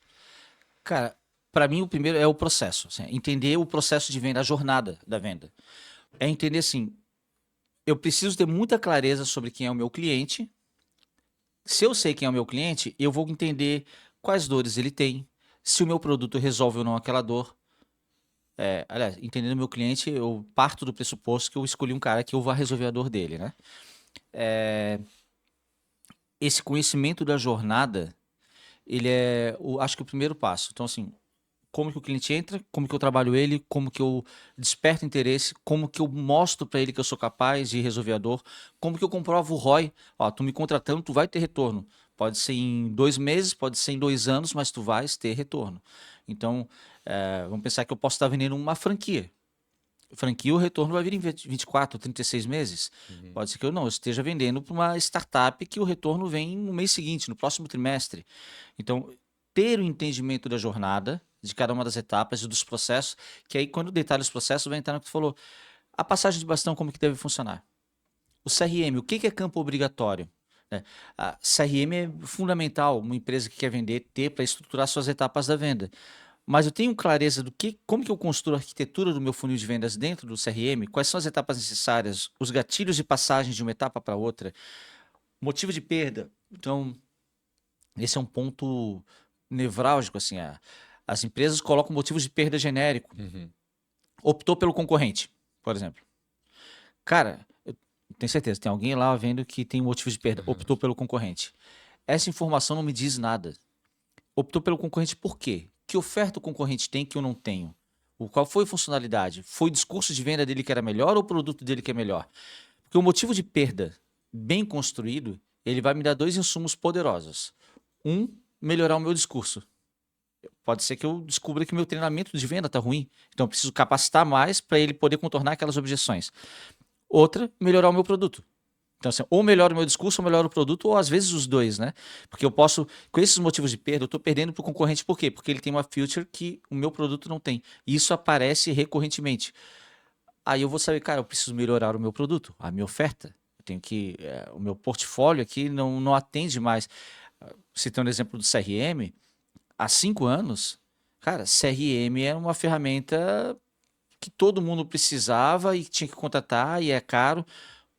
Cara, para mim o primeiro é o processo, assim, entender o processo de venda, a jornada da venda. É entender assim, eu preciso ter muita clareza sobre quem é o meu cliente. Se eu sei quem é o meu cliente, eu vou entender quais dores ele tem, se o meu produto resolve ou não aquela dor. Aliás, entendendo o meu cliente, eu parto do pressuposto que eu escolhi um cara que eu vá resolver a dor dele, né? Esse conhecimento da jornada, ele é, acho que o primeiro passo. Então, assim, como que o cliente entra, como que eu trabalho ele, como que eu desperto interesse, como que eu mostro para ele que eu sou capaz de resolver a dor, como que eu comprovo o ROI. Ó, tu me contratando, tu vai ter retorno. Pode ser em 2 meses, pode ser em 2 anos, mas tu vais ter retorno. Então, vamos pensar que eu posso estar vendendo uma franquia. Franquia, o retorno vai vir em 24, 36 meses. Uhum. Pode ser que eu não eu esteja vendendo para uma startup que o retorno vem no mês seguinte, no próximo trimestre. Então, ter o entendimento da jornada, de cada uma das etapas e dos processos, que aí quando detalha os processos, vai entrar no que tu falou. A passagem de bastão, como que deve funcionar? O CRM, o que é campo obrigatório? Né? A CRM é fundamental, uma empresa que quer vender, ter para estruturar suas etapas da venda. Mas eu tenho clareza como que eu construo a arquitetura do meu funil de vendas dentro do CRM, quais são as etapas necessárias, os gatilhos de passagem de uma etapa para outra, motivo de perda. Então, esse é um ponto nevrálgico, assim, as empresas colocam motivos de perda genérico. Uhum. Optou pelo concorrente, por exemplo. Cara, eu tenho certeza, tem alguém lá vendo que tem motivo de perda, Uhum. optou pelo concorrente. Essa informação não me diz nada. Optou pelo concorrente por quê? Que oferta o concorrente tem que eu não tenho? Qual foi a funcionalidade? Foi o discurso de venda dele que era melhor ou o produto dele que é melhor? Porque o motivo de perda bem construído, ele vai me dar dois insumos poderosos. Um, melhorar o meu discurso. Pode ser que eu descubra que meu treinamento de venda está ruim, então eu preciso capacitar mais para ele poder contornar aquelas objeções. Outra, melhorar o meu produto. Então, assim, ou melhora o meu discurso, ou melhora o produto, ou às vezes os dois, né? Porque eu posso, com esses motivos de perda, eu estou perdendo para o concorrente, por quê? Porque ele tem uma feature que o meu produto não tem. E isso aparece recorrentemente. Aí eu vou saber, cara, eu preciso melhorar o meu produto, a minha oferta. Eu tenho que. O meu portfólio aqui não atende mais. Citando o exemplo do CRM, há 5 anos, cara, CRM era uma ferramenta que todo mundo precisava e tinha que contratar e é caro.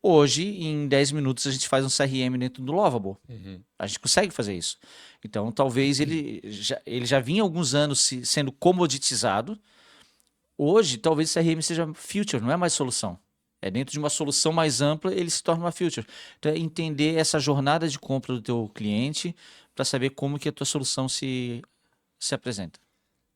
Hoje, em 10 minutos, a gente faz um CRM dentro do Lovable. Uhum. A gente consegue fazer isso. Então, talvez ele já vinha há alguns anos sendo comoditizado. Hoje, talvez o CRM seja future, não é mais solução. É dentro de uma solução mais ampla, ele se torna uma future. Então, é entender essa jornada de compra do teu cliente para saber como que a tua solução se apresenta.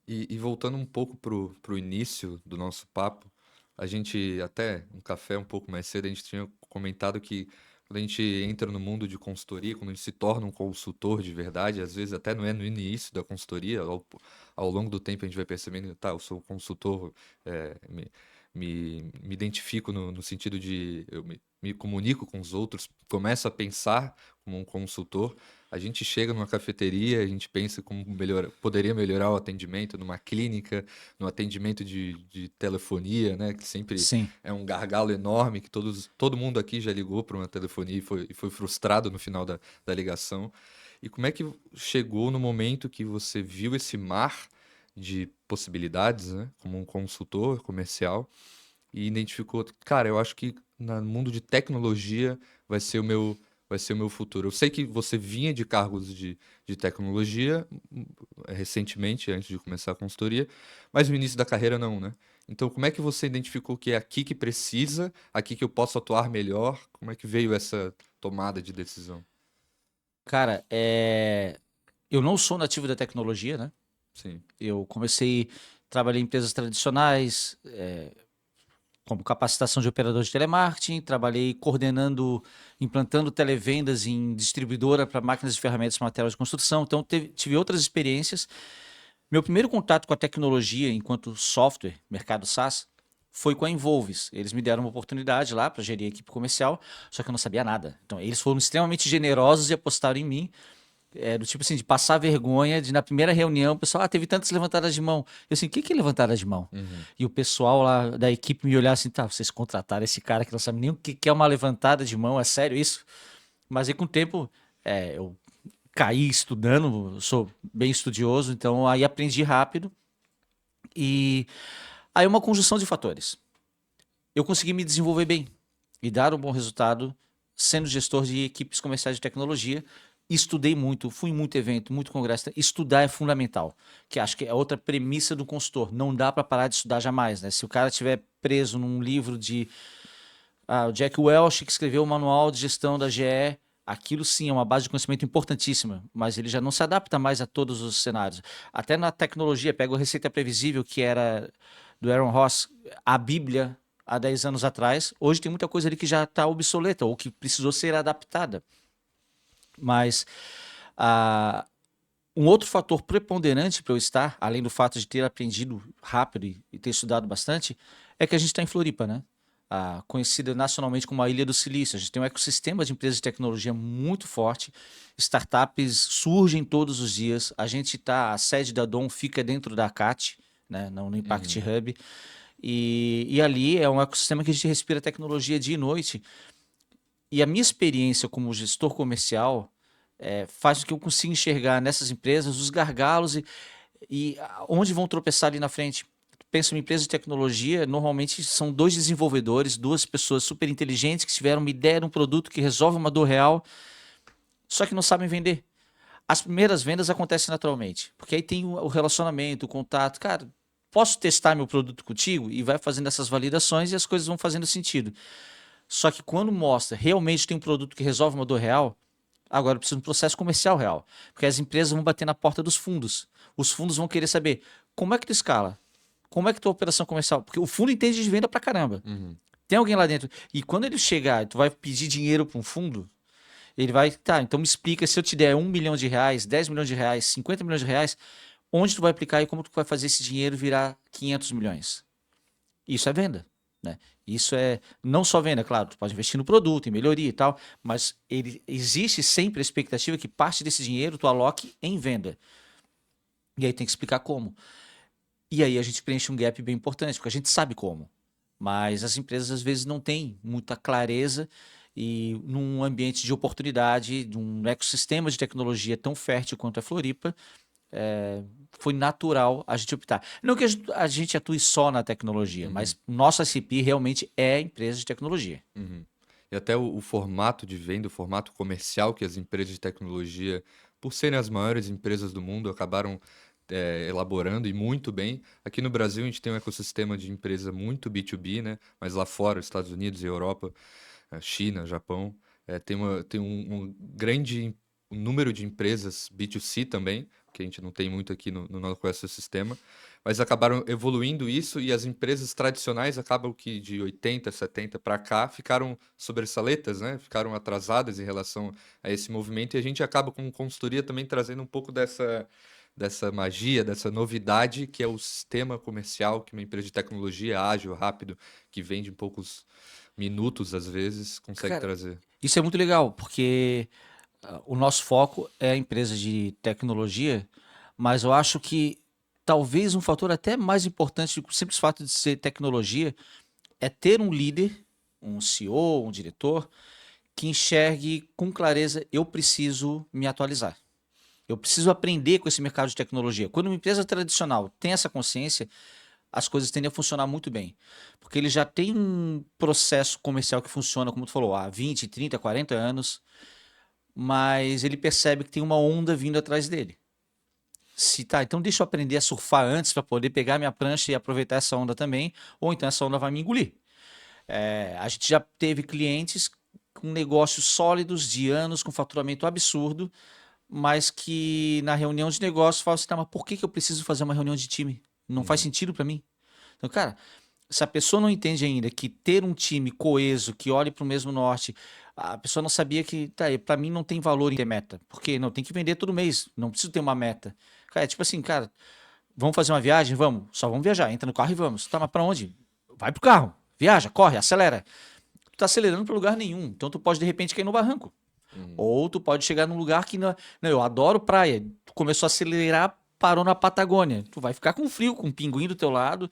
E voltando um pouco pro início do nosso papo, a gente até um café um pouco mais cedo, a gente tinha comentado que quando a gente entra no mundo de consultoria, quando a gente se torna um consultor de verdade, às vezes até não é no início da consultoria, ao longo do tempo a gente vai percebendo, tá, eu sou consultor, me identifico no sentido de me comunico com os outros, começo a pensar como um consultor. A gente chega numa cafeteria, a gente pensa como poderia melhorar o atendimento numa clínica, no atendimento de telefonia, né? Que sempre Sim. é um gargalo enorme, que todo mundo aqui já ligou para uma telefonia e foi frustrado no final da ligação. E como é que chegou no momento que você viu esse mar de possibilidades, né? Como um consultor comercial e identificou, cara, eu acho que no mundo de tecnologia vai ser o meu, vai ser o meu futuro. Eu sei que você vinha de cargos de tecnologia recentemente, antes de começar a consultoria, mas no início da carreira não, né? Então, como é que você identificou que é aqui que precisa, aqui que eu posso atuar melhor? Como é que veio essa tomada de decisão? Cara, eu não sou nativo da tecnologia, né? Sim. Eu comecei, trabalhei em empresas tradicionais, como capacitação de operador de telemarketing, trabalhei coordenando, implantando televendas em distribuidora para máquinas e ferramentas para material de construção. Então, tive outras experiências. Meu primeiro contato com a tecnologia enquanto software, mercado SaaS, foi com a Involves. Eles me deram uma oportunidade lá para gerir a equipe comercial, só que eu não sabia nada. Então, eles foram extremamente generosos e apostaram em mim. Do tipo assim, de passar vergonha, de na primeira reunião, o pessoal, teve tantas levantadas de mão. Eu assim, o que que é levantada de mão? Uhum. E o pessoal lá da equipe me olhar assim, tá, vocês contrataram esse cara que não sabe nem o que que é uma levantada de mão, é sério isso? Mas aí com o tempo, eu caí estudando, eu sou bem estudioso, então aí aprendi rápido. E aí uma conjunção de fatores. Eu consegui me desenvolver bem e dar um bom resultado sendo gestor de equipes comerciais de tecnologia. Estudei muito, fui em muito evento, muito congresso. Estudar é fundamental, que acho que é outra premissa do consultor. Não dá para parar de estudar jamais, né? Se o cara estiver preso num livro de o Jack Welch, que escreveu o manual de gestão da GE, aquilo sim é uma base de conhecimento importantíssima, mas ele já não se adapta mais a todos os cenários. Até na tecnologia, pega a Receita Previsível, que era do Aaron Ross, a Bíblia há 10 anos atrás. Hoje tem muita coisa ali que já está obsoleta ou que precisou ser adaptada. Mas um outro fator preponderante para eu estar, além do fato de ter aprendido rápido e ter estudado bastante, é que a gente está em Floripa, né? Conhecida nacionalmente como a Ilha do Silício. A gente tem um ecossistema de empresas de tecnologia muito forte, startups surgem todos os dias. A sede da Dom fica dentro da CAT, né? No Impact Uhum. Hub. E ali é um ecossistema que a gente respira tecnologia dia e noite. E a minha experiência como gestor comercial faz com que eu consiga enxergar nessas empresas os gargalos e onde vão tropeçar ali na frente. Penso em empresa de tecnologia, normalmente são dois desenvolvedores, duas pessoas super inteligentes que tiveram uma ideia de um produto que resolve uma dor real, só que não sabem vender. As primeiras vendas acontecem naturalmente, porque aí tem o relacionamento, o contato. Cara, posso testar meu produto contigo? E vai fazendo essas validações e as coisas vão fazendo sentido. Só que quando mostra realmente tem um produto que resolve uma dor real, agora precisa de um processo comercial real. Porque as empresas vão bater na porta dos fundos. Os fundos vão querer saber como é que tu escala, como é que tua operação comercial. Porque o fundo entende de venda pra caramba. Uhum. Tem alguém lá dentro. E quando ele chegar, tu vai pedir dinheiro para um fundo, ele vai, tá, então me explica se eu te der 1 milhão de reais, 10 milhões de reais, 50 milhões de reais, onde tu vai aplicar e como tu vai fazer esse dinheiro virar 500 milhões. Isso é venda, né? Isso é não só venda, claro, tu pode investir no produto, em melhoria e tal, mas existe sempre a expectativa que parte desse dinheiro tu aloque em venda. E aí tem que explicar como. E aí a gente preenche um gap bem importante, porque a gente sabe como. Mas as empresas às vezes não têm muita clareza e num ambiente de oportunidade, de um ecossistema de tecnologia tão fértil quanto a Floripa, foi natural a gente optar. Não que a gente atue só na tecnologia, Uhum. mas nossa CP realmente é empresa de tecnologia. Uhum. E até o formato de venda, o formato comercial que as empresas de tecnologia, por serem as maiores empresas do mundo, acabaram elaborando e muito bem. Aqui no Brasil, a gente tem um ecossistema de empresa muito B2B, né? Mas lá fora, Estados Unidos e Europa, China, Japão, tem um grande número de empresas B2C também, que a gente não tem muito aqui no nosso ecossistema, mas acabaram evoluindo isso e as empresas tradicionais acabam que de 80, 70 para cá ficaram sobressaletas, né? Ficaram atrasadas em relação a esse movimento e a gente acaba com consultoria também trazendo um pouco dessa magia, dessa novidade que é o sistema comercial que uma empresa de tecnologia ágil, rápido, que vende em poucos minutos às vezes, consegue Cara, trazer. isso é muito legal, porque o nosso foco é a empresa de tecnologia, mas eu acho que talvez um fator até mais importante do que o simples fato de ser tecnologia é ter um líder, um CEO, um diretor, que enxergue com clareza: eu preciso me atualizar. Eu preciso aprender com esse mercado de tecnologia. Quando uma empresa tradicional tem essa consciência, as coisas tendem a funcionar muito bem. Porque ele já tem um processo comercial que funciona, como tu falou, há 20, 30, 40 anos, mas ele percebe que tem uma onda vindo atrás dele. Se tá, então deixa eu aprender a surfar antes para poder pegar minha prancha e aproveitar essa onda também, ou então essa onda vai me engolir. A gente já teve clientes com negócios sólidos de anos, com faturamento absurdo, mas que na reunião de negócio falam assim, tá, mas por que eu preciso fazer uma reunião de time? Não faz sentido para mim. Então, cara, se a pessoa não entende ainda que ter um time coeso, que olhe para o mesmo norte, a pessoa não sabia que, tá, para mim não tem valor em ter meta. Porque não tem que vender todo mês, não preciso ter uma meta. Cara, é tipo assim, cara, vamos fazer uma viagem? Vamos, só vamos viajar, entra no carro e vamos. Tá, mas para onde? Vai pro carro, viaja, corre, acelera. Tu tá acelerando para lugar nenhum, então tu pode de repente cair no barranco. Ou tu pode chegar num lugar que não, eu adoro praia. Tu começou a acelerar, parou na Patagônia. Tu vai ficar com frio, com um pinguim do teu lado.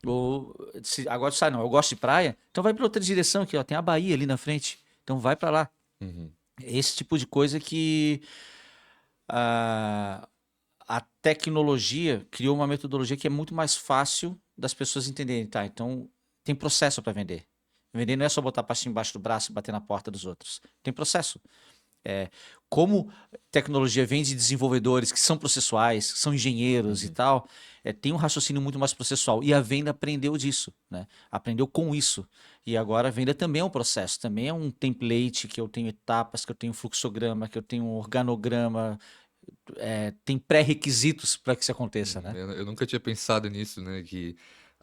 Ou agora tu sai, não, eu gosto de praia. Então vai para outra direção aqui, ó, tem a Bahia ali na frente. Então vai para lá. Uhum. Esse tipo de coisa que a tecnologia criou uma metodologia que é muito mais fácil das pessoas entenderem, tá? Então tem processo para vender. Vender não é só botar a pastinha embaixo do braço e bater na porta dos outros. Tem processo. Como tecnologia vem de desenvolvedores que são processuais, que são engenheiros e tal, tem um raciocínio muito mais processual. E a venda aprendeu disso, né? Aprendeu com isso. E agora a venda também é um processo, também é um template que eu tenho etapas, que eu tenho fluxograma, que eu tenho um organograma, tem pré-requisitos para que isso aconteça, né? Eu nunca tinha pensado nisso, né? Que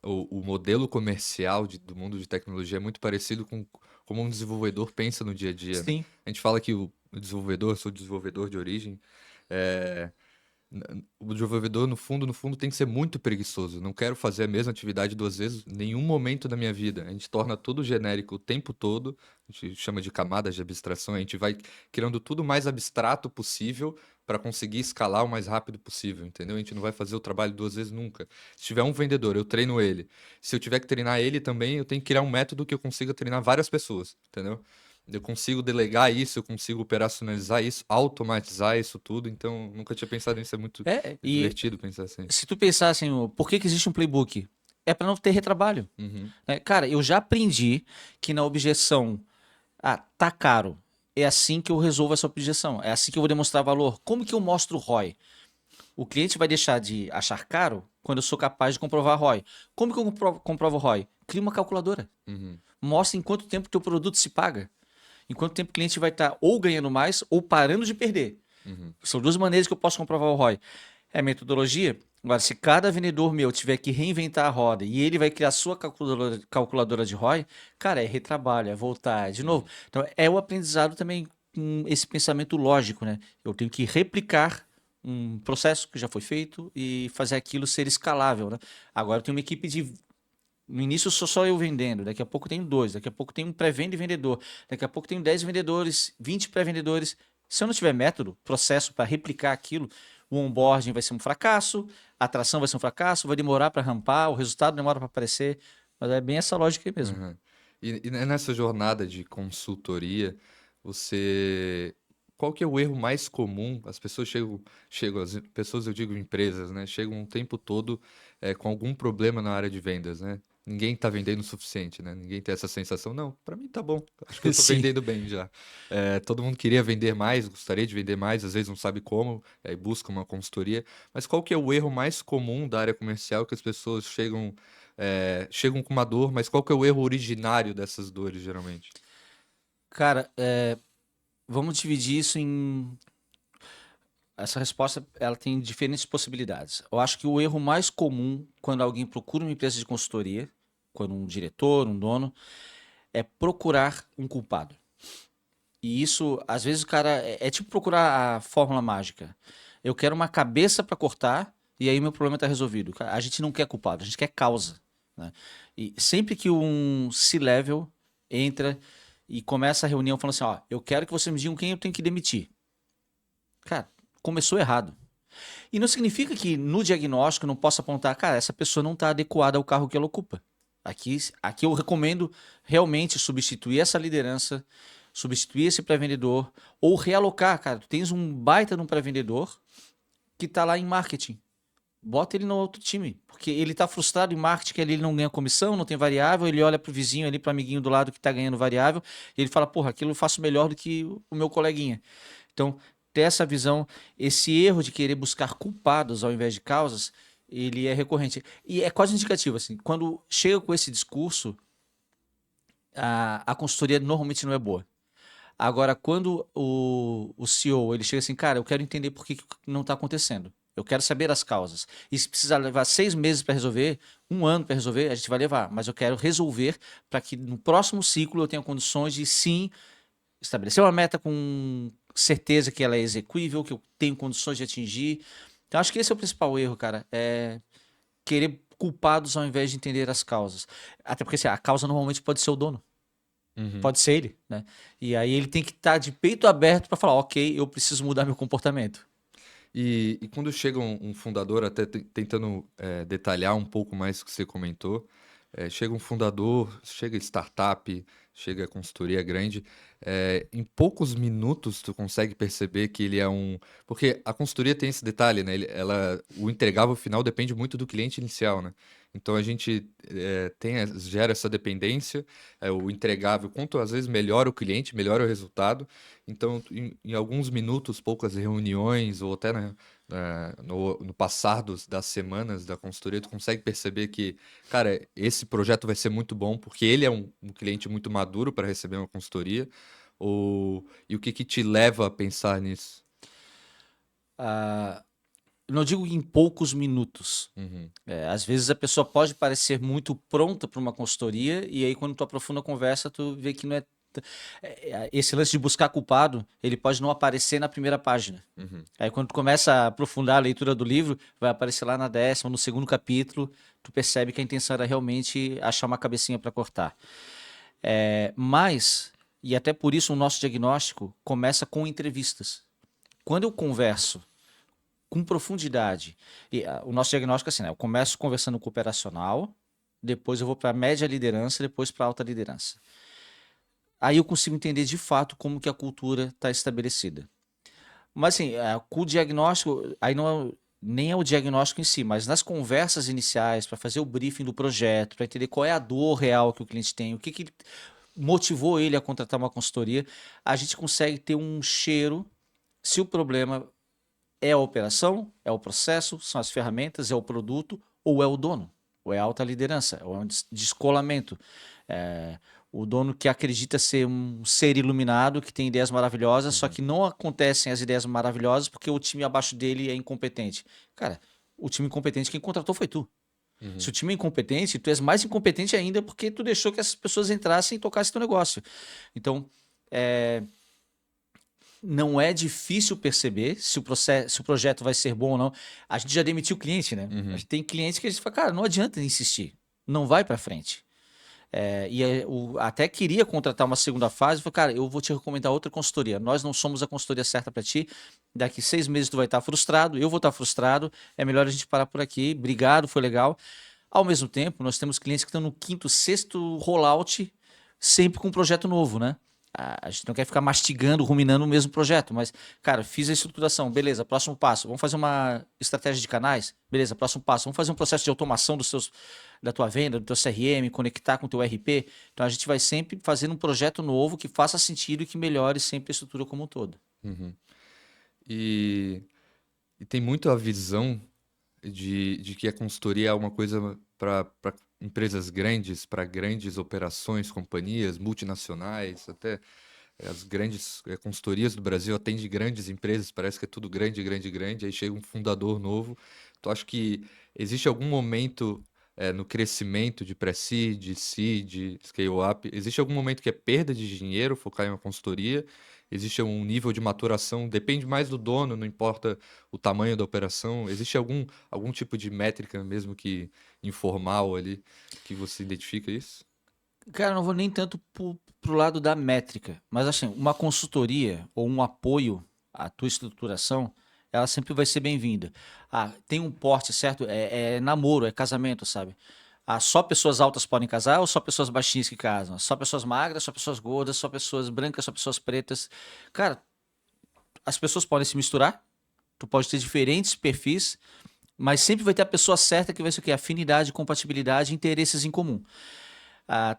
o modelo comercial do mundo de tecnologia é muito parecido com como um desenvolvedor pensa no dia a dia, né? Sim. A gente fala que o desenvolvedor, eu sou desenvolvedor de origem, é, o desenvolvedor, no fundo, tem que ser muito preguiçoso. Não quero fazer a mesma atividade duas vezes em nenhum momento da minha vida. A gente torna tudo genérico o tempo todo, a gente chama de camadas de abstração, a gente vai criando tudo o mais abstrato possível para conseguir escalar o mais rápido possível, entendeu? A gente não vai fazer o trabalho duas vezes nunca. Se tiver um vendedor, eu treino ele. Se eu tiver que treinar ele também, eu tenho que criar um método que eu consiga treinar várias pessoas, entendeu? Eu consigo delegar isso, eu consigo operacionalizar isso, automatizar isso tudo. Então, nunca tinha pensado nisso. É muito E divertido pensar assim. se tu pensar assim, por que existe um playbook? É para não ter retrabalho. Uhum, Cara, eu já aprendi que na objeção, tá caro. É assim que eu resolvo essa objeção. É assim que eu vou demonstrar valor. Como que eu mostro o ROI? O cliente vai deixar de achar caro quando eu sou capaz de comprovar ROI. Como que eu comprovo ROI? Cria uma calculadora. uhum, Mostra em quanto tempo o teu produto se paga. Em quanto tempo o cliente vai estar ou ganhando mais ou parando de perder. uhum, São duas maneiras que eu posso comprovar o ROI. É metodologia. Agora, se cada vendedor meu tiver que reinventar a roda e ele vai criar a sua calculadora de ROI, cara, é retrabalho, é voltar, de novo. Então, é o aprendizado também com esse pensamento lógico, né? Eu tenho que replicar um processo que já foi feito e fazer aquilo ser escalável, né? Agora eu tenho uma equipe de... No início sou só eu vendendo, daqui a pouco tenho 2, daqui a pouco tenho um pré-venda e vendedor, daqui a pouco tenho 10 vendedores, 20 pré-vendedores. Se eu não tiver método, processo para replicar aquilo, o onboarding vai ser um fracasso, a atração vai ser um fracasso, vai demorar para rampar, o resultado demora para aparecer. Mas é bem essa lógica aí mesmo. uhum. E nessa jornada de consultoria, você... Qual que é o erro mais comum? As pessoas as pessoas, eu digo empresas, né? Chegam o tempo todo com algum problema na área de vendas, né? Ninguém tá vendendo o suficiente, né? Ninguém tem essa sensação. Não, para mim tá bom. Acho que eu tô Sim. vendendo bem já. Todo mundo queria vender mais, gostaria de vender mais, às vezes não sabe como, aí busca uma consultoria. Mas qual que é o erro mais comum da área comercial que as pessoas chegam com uma dor, mas qual que é o erro originário dessas dores, geralmente? Cara, vamos dividir isso em... Essa resposta ela tem diferentes possibilidades. Eu acho que o erro mais comum quando alguém procura uma empresa de consultoria, quando um diretor, um dono, é procurar um culpado. E isso, às vezes, o cara é tipo procurar a fórmula mágica. Eu quero uma cabeça para cortar e aí meu problema está resolvido. Cara, a gente não quer culpado, a gente quer causa, né? E sempre que um C-level entra e começa a reunião falando assim, ó, eu quero que você me digam quem eu tenho que demitir. Cara, começou errado. E não significa que no diagnóstico não possa apontar, cara, essa pessoa não está adequada ao cargo que ela ocupa. Aqui eu recomendo realmente substituir essa liderança, substituir esse pré-vendedor ou realocar, cara. Tu tens um baita de um pré-vendedor que tá lá em marketing. Bota ele no outro time, porque ele tá frustrado em marketing, que ele não ganha comissão, não tem variável, ele olha pro vizinho ali, pro amiguinho do lado que tá ganhando variável, e ele fala, porra, aquilo eu faço melhor do que o meu coleguinha. Então, ter essa visão, esse erro de querer buscar culpados ao invés de causas, ele é recorrente. E é quase indicativo, assim, quando chega com esse discurso, a consultoria normalmente não é boa. Agora, quando o CEO ele chega assim, cara, eu quero entender por que não está acontecendo. Eu quero saber as causas. E se precisar levar 6 meses para resolver, 1 ano para resolver, a gente vai levar. Mas eu quero resolver para que no próximo ciclo eu tenha condições de sim estabelecer uma meta com certeza que ela é execuível, que eu tenho condições de atingir. Então, acho que esse é o principal erro, cara. É querer culpados ao invés de entender as causas. Até porque assim, a causa normalmente pode ser o dono. Uhum. Pode ser ele, né? E aí ele tem que estar de peito aberto para falar, ok, eu preciso mudar meu comportamento. E quando chega um fundador, até tentando detalhar um pouco mais o que você comentou, chega um fundador, chega startup, chega consultoria grande, em poucos minutos tu consegue perceber que ele é um. Porque a consultoria tem esse detalhe, né? O entregável final depende muito do cliente inicial, né? Então a gente gera essa dependência, o entregável, quanto às vezes melhora o cliente, melhora o resultado. Então, em alguns minutos, poucas reuniões, ou até no passar das semanas da consultoria, tu consegue perceber que, cara, esse projeto vai ser muito bom, porque ele é um cliente muito maduro para receber uma consultoria. E o que que te leva a pensar nisso? Ah, eu não digo em poucos minutos. Uhum, Às vezes a pessoa pode parecer muito pronta para uma consultoria e aí quando tu aprofunda a conversa tu vê que não é esse lance de buscar culpado, ele pode não aparecer na primeira página. uhum, Aí quando tu começa a aprofundar a leitura do livro, vai aparecer lá na 10ª, no segundo capítulo, tu percebe que a intenção era realmente achar uma cabecinha para cortar. Mas, e até por isso o nosso diagnóstico começa com entrevistas. Quando eu converso com profundidade, o nosso diagnóstico é assim, né? Eu começo conversando com o operacional, depois eu vou para a média liderança, depois para a alta liderança. Aí eu consigo entender de fato como que a cultura está estabelecida. Mas assim, com o diagnóstico, aí não é, nem é o diagnóstico em si, mas nas conversas iniciais, para fazer o briefing do projeto, para entender qual é a dor real que o cliente tem, o que, que motivou ele a contratar uma consultoria, a gente consegue ter um cheiro se o problema é a operação, é o processo, são as ferramentas, é o produto ou é o dono, ou é a alta liderança, ou é um descolamento. É, o dono que acredita ser um ser iluminado, que tem ideias maravilhosas, só uhum, que não acontecem as ideias maravilhosas porque o time abaixo dele é incompetente. Cara, o time incompetente quem contratou foi tu. Se uhum, o time é incompetente, tu és mais incompetente ainda porque tu deixou que essas pessoas entrassem e tocassem teu negócio. Então, não é difícil perceber se o processo, se o projeto vai ser bom ou não. A gente já demitiu o cliente, né? A uhum, gente tem clientes que a gente fala, cara, não adianta insistir, não vai para frente. Até queria contratar uma segunda fase, falei, cara, eu vou te recomendar outra consultoria. Nós não somos a consultoria certa para ti. Daqui 6 meses tu vai estar frustrado, eu vou estar frustrado. É melhor a gente parar por aqui. Obrigado, foi legal. Ao mesmo tempo, nós temos clientes que estão no quinto, sexto rollout, sempre com um projeto novo, né? A gente não quer ficar mastigando, ruminando o mesmo projeto, mas, cara, fiz a estruturação, beleza, próximo passo, vamos fazer uma estratégia de canais, beleza, próximo passo, vamos fazer um processo de automação da tua venda, do teu CRM, conectar com o teu RP. Então a gente vai sempre fazendo um projeto novo que faça sentido e que melhore sempre a estrutura como um todo. uhum. E, e tem muito a visão de que a consultoria é uma coisa para empresas grandes, para grandes operações, companhias multinacionais, até as grandes consultorias do Brasil atendem grandes empresas, parece que é tudo grande, grande, grande, aí chega um fundador novo. Tu acha que existe algum momento no crescimento de pré-seed, seed, scale-up, existe algum momento que é perda de dinheiro, focar em uma consultoria? Existe um nível de maturação, depende mais do dono, não importa o tamanho da operação. Existe algum tipo de métrica, mesmo que informal ali, que você identifica isso? Cara, eu não vou nem tanto pro lado da métrica, mas assim, uma consultoria ou um apoio à tua estruturação, ela sempre vai ser bem-vinda. Ah, tem um porte, certo? É namoro, é casamento, sabe? Só pessoas altas podem casar ou só pessoas baixinhas que casam? Só pessoas magras, só pessoas gordas, só pessoas brancas, só pessoas pretas. Cara, as pessoas podem se misturar, tu pode ter diferentes perfis, mas sempre vai ter a pessoa certa que vai ser o quê? Afinidade, compatibilidade, interesses em comum.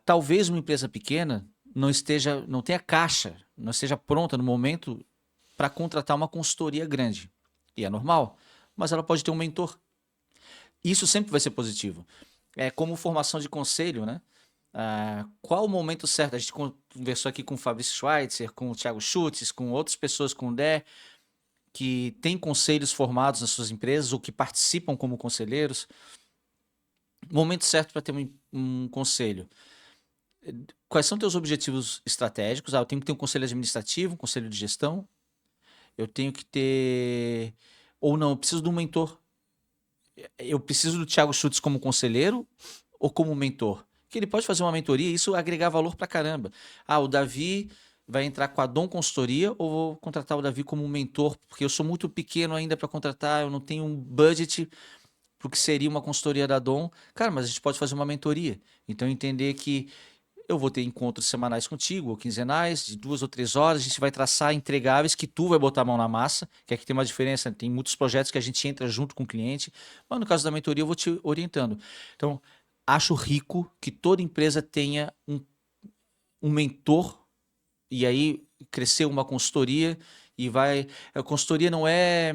Talvez uma empresa pequena não tenha caixa, não esteja pronta no momento para contratar uma consultoria grande. E é normal, mas ela pode ter um mentor. Isso sempre vai ser positivo. É como formação de conselho, né? Qual o momento certo? A gente conversou aqui com o Fabrício Schweitzer, com o Thiago Schutz, com outras pessoas, com o Dé, que têm conselhos formados nas suas empresas ou que participam como conselheiros. Momento certo para ter um conselho. Quais são teus objetivos estratégicos? Eu tenho que ter um conselho administrativo, um conselho de gestão. Eu tenho que ter. Ou não, eu preciso de um mentor. Eu preciso do Thiago Schutz como conselheiro ou como mentor? Que ele pode fazer uma mentoria e isso agregar valor pra caramba. O Davi vai entrar com a Dom Consultoria ou vou contratar o Davi como mentor, porque eu sou muito pequeno ainda para contratar, eu não tenho um budget para o que seria uma consultoria da Dom. Cara, mas a gente pode fazer uma mentoria. Então entender que eu vou ter encontros semanais contigo, ou quinzenais, de 2 ou 3 horas, a gente vai traçar entregáveis que tu vai botar a mão na massa, que aqui tem uma diferença, tem muitos projetos que a gente entra junto com o cliente, mas no caso da mentoria eu vou te orientando. Então, acho rico que toda empresa tenha um mentor e aí crescer uma consultoria e vai... A consultoria não é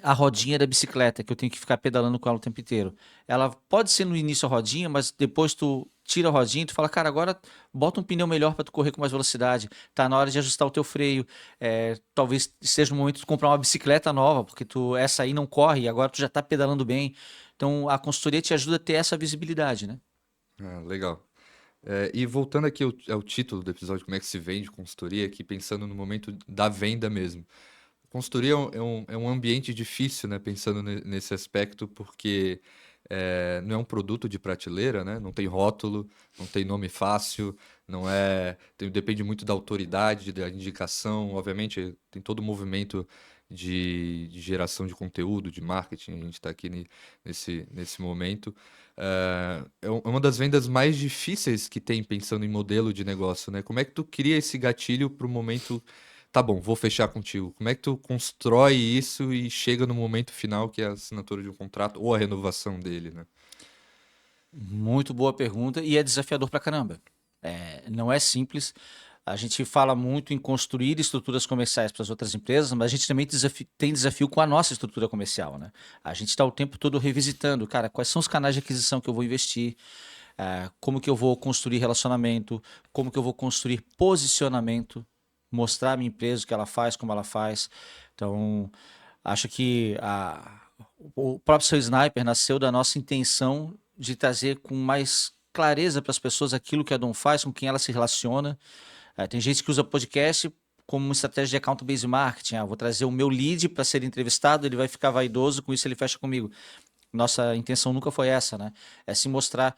a rodinha da bicicleta, que eu tenho que ficar pedalando com ela o tempo inteiro. Ela pode ser no início a rodinha, mas depois tu tira a rodinha e tu fala, cara, agora bota um pneu melhor para tu correr com mais velocidade. Tá na hora de ajustar o teu freio. Talvez seja o momento de tu comprar uma bicicleta nova, porque essa aí não corre e agora tu já tá pedalando bem. Então a consultoria te ajuda a ter essa visibilidade, né? Legal. E voltando aqui ao título do episódio, como é que se vende consultoria, aqui pensando no momento da venda mesmo. Consultoria é um ambiente difícil, né? Pensando nesse aspecto, porque não é um produto de prateleira, né? Não tem rótulo, não tem nome fácil, não é. Depende muito da autoridade, da indicação. Obviamente, tem todo o movimento de geração de conteúdo, de marketing. A gente está aqui nesse momento. É uma das vendas mais difíceis que tem pensando em modelo de negócio, né? Como é que tu cria esse gatilho para o momento? Tá bom, vou fechar contigo. Como é que tu constrói isso e chega no momento final que é a assinatura de um contrato ou a renovação dele, né? Muito boa pergunta e é desafiador pra caramba. Não é simples. A gente fala muito em construir estruturas comerciais para as outras empresas, mas a gente também tem desafio com a nossa estrutura comercial, né? A gente está o tempo todo revisitando, cara, quais são os canais de aquisição que eu vou investir, como que eu vou construir relacionamento, como que eu vou construir posicionamento, mostrar a minha empresa o que ela faz, como ela faz. Então, acho que o próprio Seu Sniper nasceu da nossa intenção de trazer com mais clareza para as pessoas aquilo que a Dom faz, com quem ela se relaciona. Tem gente que usa podcast como uma estratégia de account-based marketing. Vou trazer o meu lead para ser entrevistado, ele vai ficar vaidoso, com isso ele fecha comigo. Nossa intenção nunca foi essa, né? É se mostrar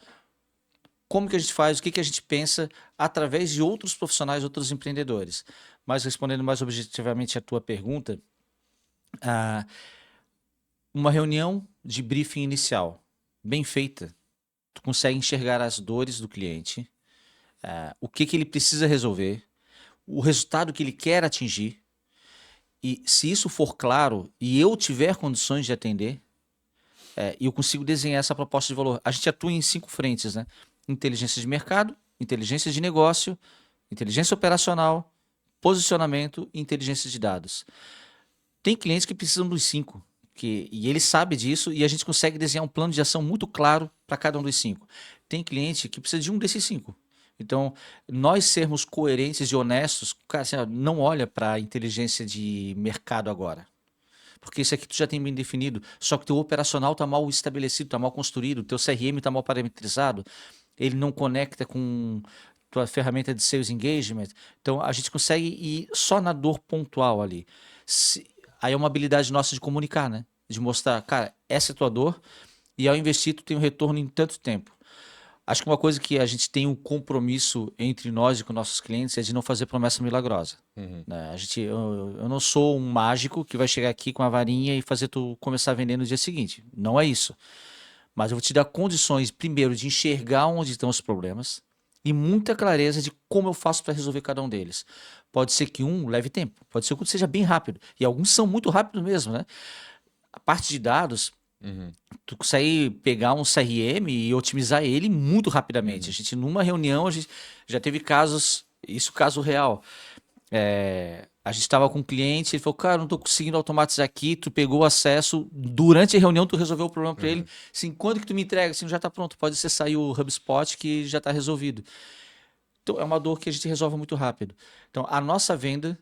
como que a gente faz, o que que a gente pensa através de outros profissionais, outros empreendedores. Mas respondendo mais objetivamente a tua pergunta, ah, uma reunião de briefing inicial, bem feita, tu consegue enxergar as dores do cliente, o que que ele precisa resolver, o resultado que ele quer atingir, e se isso for claro e eu tiver condições de atender, eu consigo desenhar essa proposta de valor. A gente atua em 5 frentes, né? Inteligência de mercado, inteligência de negócio, inteligência operacional, posicionamento e inteligência de dados. Tem clientes que precisam dos 5, e ele sabe disso e a gente consegue desenhar um plano de ação muito claro para cada um dos 5. Tem cliente que precisa de um desses 5. Então, nós sermos coerentes e honestos, cara, assim, não olha para a inteligência de mercado agora. Porque isso aqui tu já tem bem definido, só que teu operacional está mal estabelecido, está mal construído, teu CRM está mal parametrizado, ele não conecta com tua ferramenta de sales engagement. Então, a gente consegue ir só na dor pontual ali. Aí é uma habilidade nossa de comunicar, né? De mostrar, cara, essa é a tua dor e ao investir tu tem um retorno em tanto tempo. Acho que uma coisa que a gente tem um compromisso entre nós e com nossos clientes é de não fazer promessa milagrosa. Né? Eu não sou um mágico que vai chegar aqui com a varinha e fazer tu começar a vender no dia seguinte. Não é isso. Mas eu vou te dar condições, primeiro, de enxergar onde estão os problemas e muita clareza de como eu faço para resolver cada um deles. Pode ser que um leve tempo, pode ser que outro seja bem rápido. E alguns são muito rápidos mesmo, né? A parte de dados, Uhum, tu consegue pegar um CRM e otimizar ele muito rapidamente. A uhum, gente, numa reunião, a gente já teve casos, isso caso real. A gente estava com um cliente, ele falou, cara, não estou conseguindo automatizar aqui, tu pegou o acesso, durante a reunião tu resolveu o problema para ele. uhum, Assim, quando que tu me entrega? Assim, já está pronto, pode acessar aí o HubSpot que já está resolvido. Então, é uma dor que a gente resolve muito rápido. Então, a nossa venda,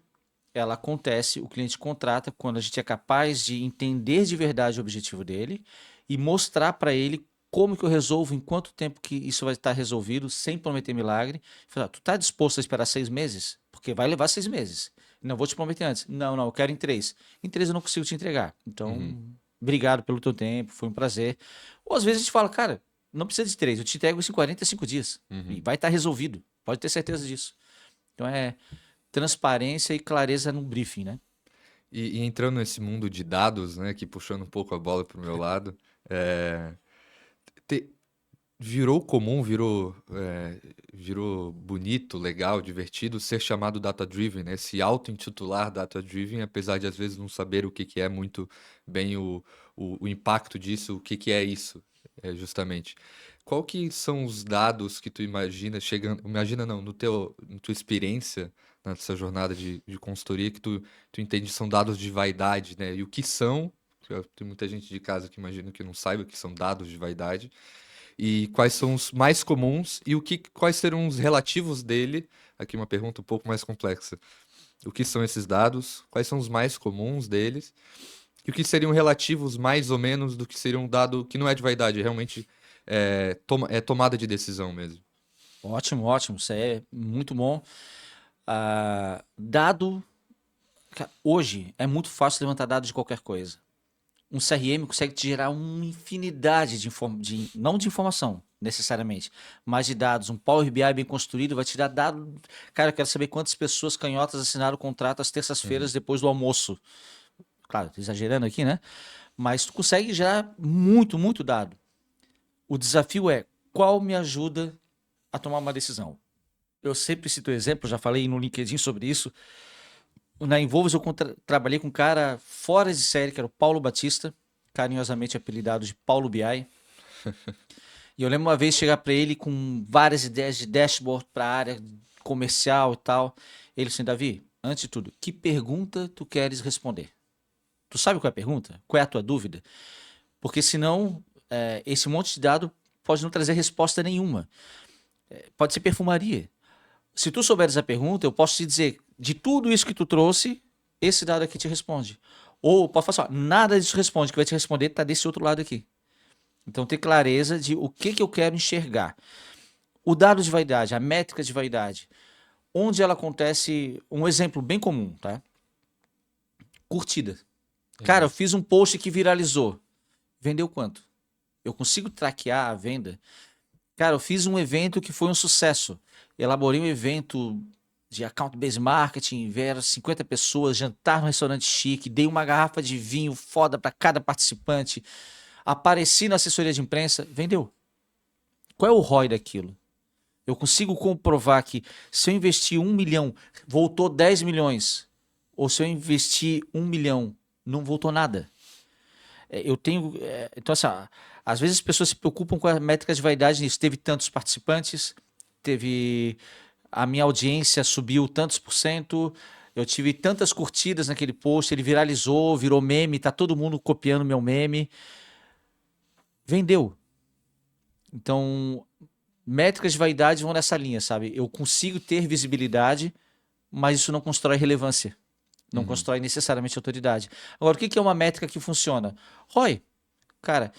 ela acontece, o cliente contrata quando a gente é capaz de entender de verdade o objetivo dele e mostrar para ele como que eu resolvo, em quanto tempo que isso vai estar resolvido, sem prometer milagre. Falar, tu está disposto a esperar 6 meses? Porque vai levar 6 meses. Não vou te prometer antes. Não, não, eu quero em 3. Em 3 eu não consigo te entregar. uhum, Então, obrigado pelo teu tempo, foi um prazer. Ou às vezes a gente fala, cara, não precisa de 3, eu te entrego isso em 45 dias. E uhum. vai estar resolvido. Pode ter certeza disso. Então é transparência e clareza no briefing, né? E entrando nesse mundo de dados, né, que puxando um pouco a bola para o meu lado, é, te- virou comum, virou bonito, legal, divertido ser chamado data-driven, né? Se auto-intitular data-driven, apesar de às vezes não saber o que que é muito bem o impacto disso, o que que é isso, justamente. Qual que são os dados que tu imagina chegando, imagina não, na tua experiência, nessa jornada de consultoria, que tu entende são dados de vaidade, né? E o que são, tem muita gente de casa que imagina que não saiba o que são dados de vaidade, e quais são os mais comuns e quais serão os relativos dele? Aqui uma pergunta um pouco mais complexa. O que são esses dados? Quais são os mais comuns deles? E o que seriam relativos mais ou menos do que seria um dado que não é de vaidade, realmente é tomada de decisão mesmo. Ótimo, ótimo. Isso é muito bom. Dado. Hoje é muito fácil levantar dados de qualquer coisa. Um CRM consegue te gerar uma infinidade não de informação, necessariamente, mas de dados. Um Power BI bem construído vai te dar dados. Cara, eu quero saber quantas pessoas canhotas assinaram o contrato às terças-feiras Uhum, depois do almoço. Claro, tô exagerando aqui, né? Mas tu consegue gerar muito, muito dado. O desafio é qual me ajuda a tomar uma decisão. Eu sempre cito exemplo, já falei no LinkedIn sobre isso. Na Involves eu trabalhei com um cara fora de série, que era o Paulo Batista, carinhosamente apelidado de Paulo BI. E eu lembro uma vez chegar para ele com várias ideias de dashboard para a área comercial e tal. Ele disse assim, Davi, antes de tudo, que pergunta tu queres responder? Tu sabe qual é a pergunta? Qual é a tua dúvida? Porque senão, esse monte de dado pode não trazer resposta nenhuma. Pode ser perfumaria. Se tu souberes a pergunta, eu posso te dizer, de tudo isso que tu trouxe, esse dado aqui te responde. Ou pode falar assim, ó, nada disso responde, que vai te responder está desse outro lado aqui. Então ter clareza de o que eu quero enxergar. O dado de vaidade, a métrica de vaidade, onde ela acontece, um exemplo bem comum, tá? Curtida. Cara, eu uhum, fiz um post que viralizou. Vendeu quanto? Eu consigo traquear a venda? Cara, eu fiz um evento que foi um sucesso. Elaborei um evento de account-based marketing, vieram 50 pessoas, jantar no restaurante chique, dei uma garrafa de vinho foda para cada participante, apareci na assessoria de imprensa, vendeu. Qual é o ROI daquilo? Eu consigo comprovar que se eu investir 1 milhão, voltou 10 milhões, ou se eu investir 1 milhão, não voltou nada. Eu tenho. Então, assim, às vezes as pessoas se preocupam com a métrica de vaidade nisso. Teve tantos participantes, teve. A minha audiência subiu tantos por cento, eu tive tantas curtidas naquele post, ele viralizou, virou meme, tá todo mundo copiando meu meme. Vendeu. Então, métricas de vaidade vão nessa linha, sabe? Eu consigo ter visibilidade, mas isso não constrói relevância. Não uhum, constrói necessariamente autoridade. Agora, o que é uma métrica que funciona? ROI. Cara,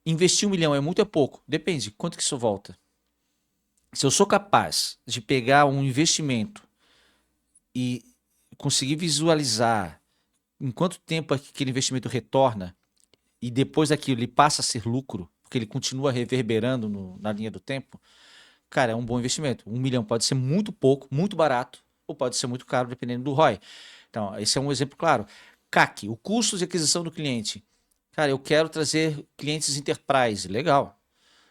investir 1 milhão é muito ou é pouco? Depende. Quanto que isso volta? Se eu sou capaz de pegar um investimento e conseguir visualizar em quanto tempo aquele investimento retorna e depois daquilo ele passa a ser lucro, porque ele continua reverberando na linha do tempo, cara, é um bom investimento. 1 milhão pode ser muito pouco, muito barato, ou pode ser muito caro, dependendo do ROI. Então, esse é um exemplo claro. CAC, o custo de aquisição do cliente. Cara, eu quero trazer clientes enterprise. Legal.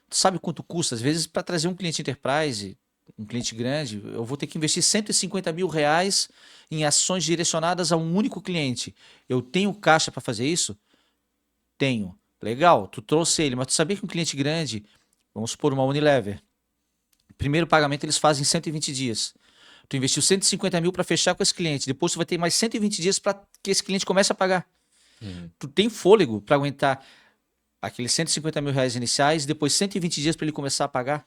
Tu sabe quanto custa? Às vezes, para trazer um cliente enterprise, um cliente grande, eu vou ter que investir R$ 150.000 em ações direcionadas a um único cliente. Eu tenho caixa para fazer isso? Tenho. Legal, tu trouxe ele, mas tu sabia que um cliente grande, vamos supor uma Unilever, primeiro pagamento eles fazem em 120 dias. Tu investiu 150 mil para fechar com esse cliente, depois tu vai ter mais 120 dias para que esse cliente comece a pagar. Uhum. Tu tem fôlego para aguentar aqueles R$ 150.000 iniciais, depois 120 dias para ele começar a pagar?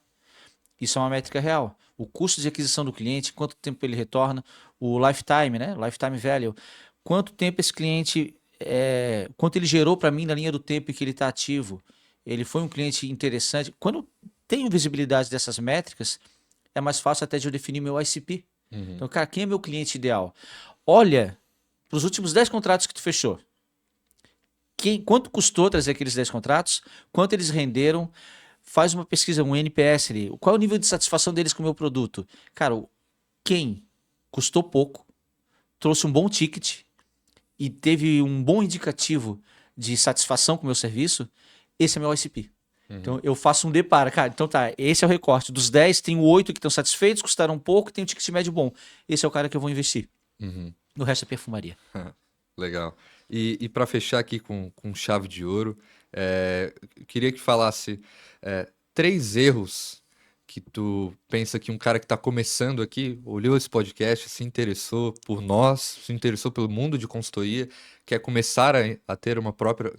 Isso é uma métrica real. O custo de aquisição do cliente, quanto tempo ele retorna, o lifetime, né? Lifetime value. Quanto tempo esse cliente, quanto ele gerou para mim na linha do tempo em que ele está ativo. Ele foi um cliente interessante. Quando tenho visibilidade dessas métricas, é mais fácil até de eu definir meu ICP. Uhum. Então, cara, quem é meu cliente ideal? Olha para os últimos 10 contratos que tu fechou. Quanto custou trazer aqueles 10 contratos? Quanto eles renderam? Faz uma pesquisa, um NPS ali. Qual é o nível de satisfação deles com o meu produto? Cara, quem custou pouco, trouxe um bom ticket e teve um bom indicativo de satisfação com o meu serviço, esse é meu ICP. Então eu faço um deparo, cara. Então tá, esse é o recorte. Dos 10, tem 8 que estão satisfeitos, custaram pouco, tem um ticket médio bom. Esse é o cara que eu vou investir. Uhum. O resto é perfumaria. Legal. E para fechar aqui com chave de ouro, eu queria que falasse 3 erros que tu pensa que um cara que está começando aqui, olhou esse podcast, se interessou por nós, se interessou pelo mundo de consultoria, quer começar a ter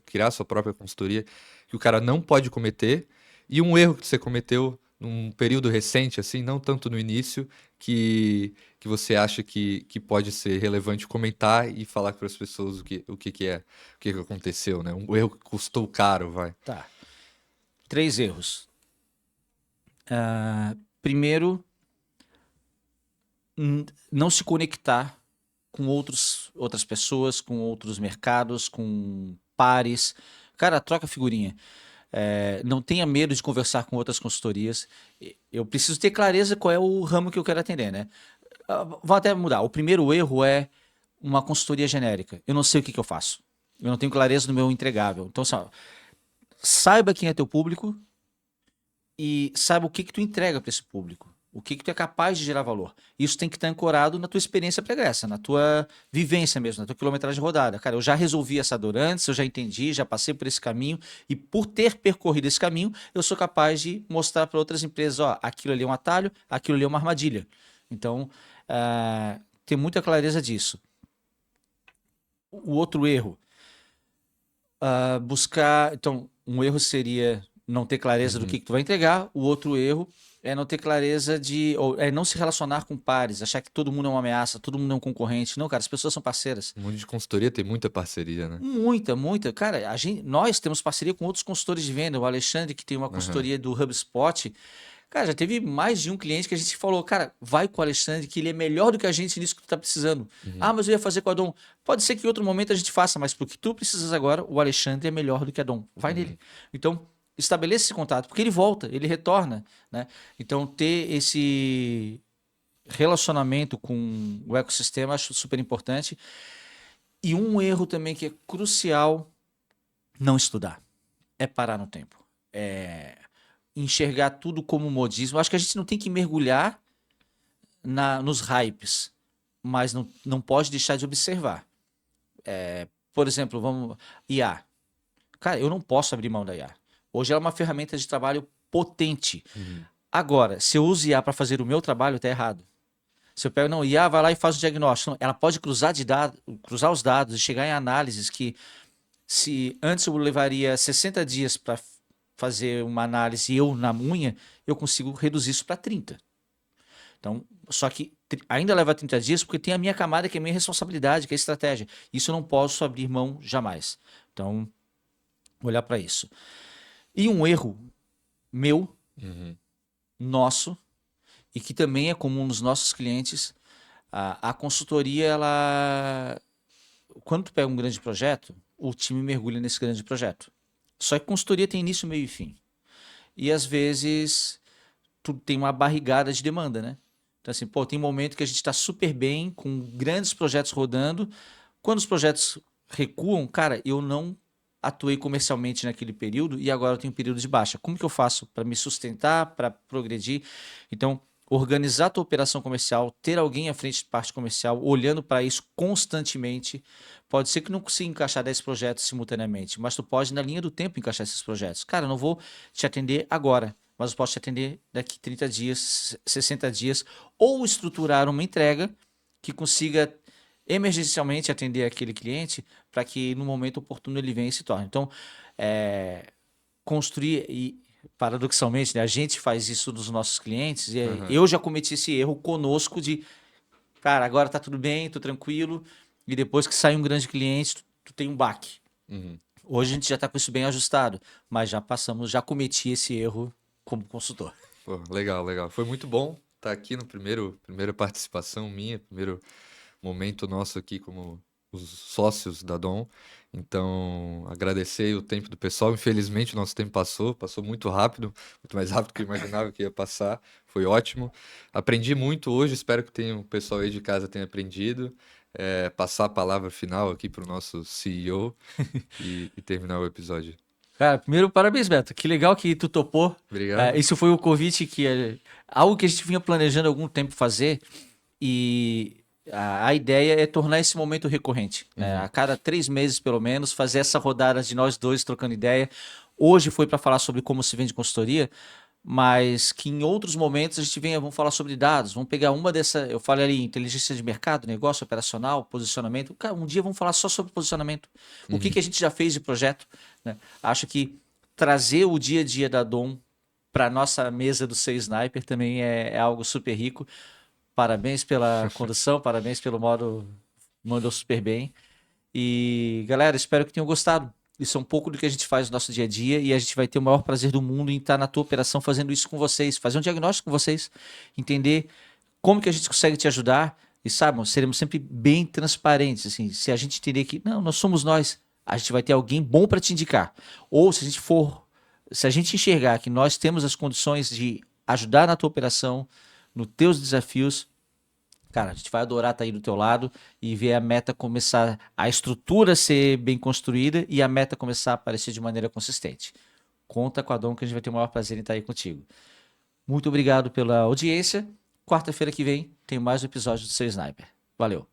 criar sua própria consultoria, que o cara não pode cometer, e um erro que você cometeu num período recente, assim, não tanto no início, que você acha que pode ser relevante comentar e falar para as pessoas o que aconteceu, né? Um erro que custou caro, vai. Tá. 3 erros. Primeiro, não se conectar com outras pessoas, com outros mercados, com pares. Cara, troca figurinha. Não tenha medo de conversar com outras consultorias. Eu preciso ter clareza qual é o ramo que eu quero atender, né? Vou até mudar. O primeiro erro é uma consultoria genérica. Eu não sei o que eu faço. Eu não tenho clareza no meu entregável. Então, assim, ó, saiba quem é teu público e saiba o que tu entrega para esse público. O que tu é capaz de gerar valor. Isso tem que estar ancorado na tua experiência pregressa, na tua vivência mesmo, na tua quilometragem rodada. Cara, eu já resolvi essa dor antes, eu já entendi, já passei por esse caminho e por ter percorrido esse caminho, eu sou capaz de mostrar para outras empresas, ó, aquilo ali é um atalho, aquilo ali é uma armadilha. Então, ter muita clareza disso. O outro erro, buscar... Então, um erro seria não ter clareza do que tu vai entregar. O outro erro é não ter clareza ou não se relacionar com pares, achar que todo mundo é uma ameaça, todo mundo é um concorrente. Não, cara, as pessoas são parceiras. O mundo de consultoria tem muita parceria, né? Muita, muita. Cara, nós temos parceria com outros consultores de venda. O Alexandre, que tem uma consultoria do HubSpot. Cara, já teve mais de um cliente que a gente falou, cara, vai com o Alexandre, que ele é melhor do que a gente nisso que tu tá precisando. Ah, mas eu ia fazer com a Dom. Pode ser que em outro momento a gente faça, mas pro que tu precisas agora, o Alexandre é melhor do que a Dom. Vai nele. Então, estabeleça esse contato, porque ele volta, ele retorna, né? Então, ter esse relacionamento com o ecossistema acho super importante. E um erro também que é crucial, não estudar. É parar no tempo. Enxergar tudo como modismo. Acho que a gente não tem que mergulhar nos hypes, mas não pode deixar de observar. Por exemplo, IA. Cara, eu não posso abrir mão da IA. Hoje ela é uma ferramenta de trabalho potente. Agora, se eu uso IA para fazer o meu trabalho, está errado. Se eu pego, não, IA vai lá e faz o diagnóstico. Não, ela pode cruzar os dados e chegar em análises que, se antes eu levaria 60 dias para fazer uma análise e eu na unha, eu consigo reduzir isso para 30. Então, só que ainda leva 30 dias porque tem a minha camada que é a minha responsabilidade, que é a estratégia. Isso eu não posso abrir mão jamais. Então, olhar para isso. E um erro meu, nosso, e que também é comum nos nossos clientes, a consultoria, quando tu pega um grande projeto, o time mergulha nesse grande projeto. Só que consultoria tem início, meio e fim. E às vezes tu tem uma barrigada de demanda, né? Então assim, tem um momento que a gente está super bem, com grandes projetos rodando. Quando os projetos recuam, cara, eu não atuei comercialmente naquele período e agora eu tenho um período de baixa. Como que eu faço para me sustentar, para progredir? Então, organizar a tua operação comercial, ter alguém à frente de parte comercial, olhando para isso constantemente. Pode ser que não consiga encaixar 10 projetos simultaneamente, mas tu pode, na linha do tempo, encaixar esses projetos. Cara, eu não vou te atender agora, mas eu posso te atender daqui 30 dias, 60 dias, ou estruturar uma entrega que consiga emergencialmente atender aquele cliente para que no momento oportuno ele venha e se torne. Então, construir e paradoxalmente, né, a gente faz isso dos nossos clientes e Aham. eu já cometi esse erro conosco de, cara, agora tá tudo bem, tô tranquilo e depois que sai um grande cliente, tu tem um baque. Uhum. Hoje a gente já tá com isso bem ajustado, mas já cometi esse erro como consultor. Pô, legal, legal. Foi muito bom estar aqui no primeira participação minha, primeiro momento nosso aqui como os sócios da Dom. Então, agradecer o tempo do pessoal. Infelizmente, o nosso tempo passou muito rápido, muito mais rápido que eu imaginava que ia passar. Foi ótimo. Aprendi muito hoje, espero que o pessoal aí de casa tenha aprendido. Passar a palavra final aqui para o nosso CEO e terminar o episódio. Cara, primeiro, parabéns, Beto. Que legal que tu topou. Obrigado. Isso foi o convite que algo que a gente vinha planejando há algum tempo fazer e a ideia é tornar esse momento recorrente, né? A Uhum, cada 3 meses, pelo menos, fazer essa rodada de nós dois trocando ideia. Hoje foi para falar sobre como se vende consultoria, mas que em outros momentos a gente venha, vamos falar sobre dados, vamos pegar uma dessa, eu falei ali, inteligência de mercado, negócio operacional, posicionamento. Cara, um dia vamos falar só sobre posicionamento. O que uhum. que a gente já fez de projeto, né? Acho que trazer o dia a dia da Dom para nossa mesa do Ser Sniper também é algo super rico. Parabéns pela condução, parabéns pelo modo, mandou super bem. E galera, espero que tenham gostado. Isso é um pouco do que a gente faz no nosso dia a dia e a gente vai ter o maior prazer do mundo em estar na tua operação fazendo isso com vocês, fazer um diagnóstico com vocês, entender como que a gente consegue te ajudar e sabe, seremos sempre bem transparentes, assim, se a gente entender que não, nós somos nós, a gente vai ter alguém bom para te indicar. Ou se a gente enxergar que nós temos as condições de ajudar na tua operação, nos teus desafios, cara, a gente vai adorar estar aí do teu lado e ver a meta começar, a estrutura ser bem construída e a meta começar a aparecer de maneira consistente. Conta com a Dom que a gente vai ter o maior prazer em estar aí contigo. Muito obrigado pela audiência. Quarta-feira que vem tem mais um episódio do Seu Sniper. Valeu.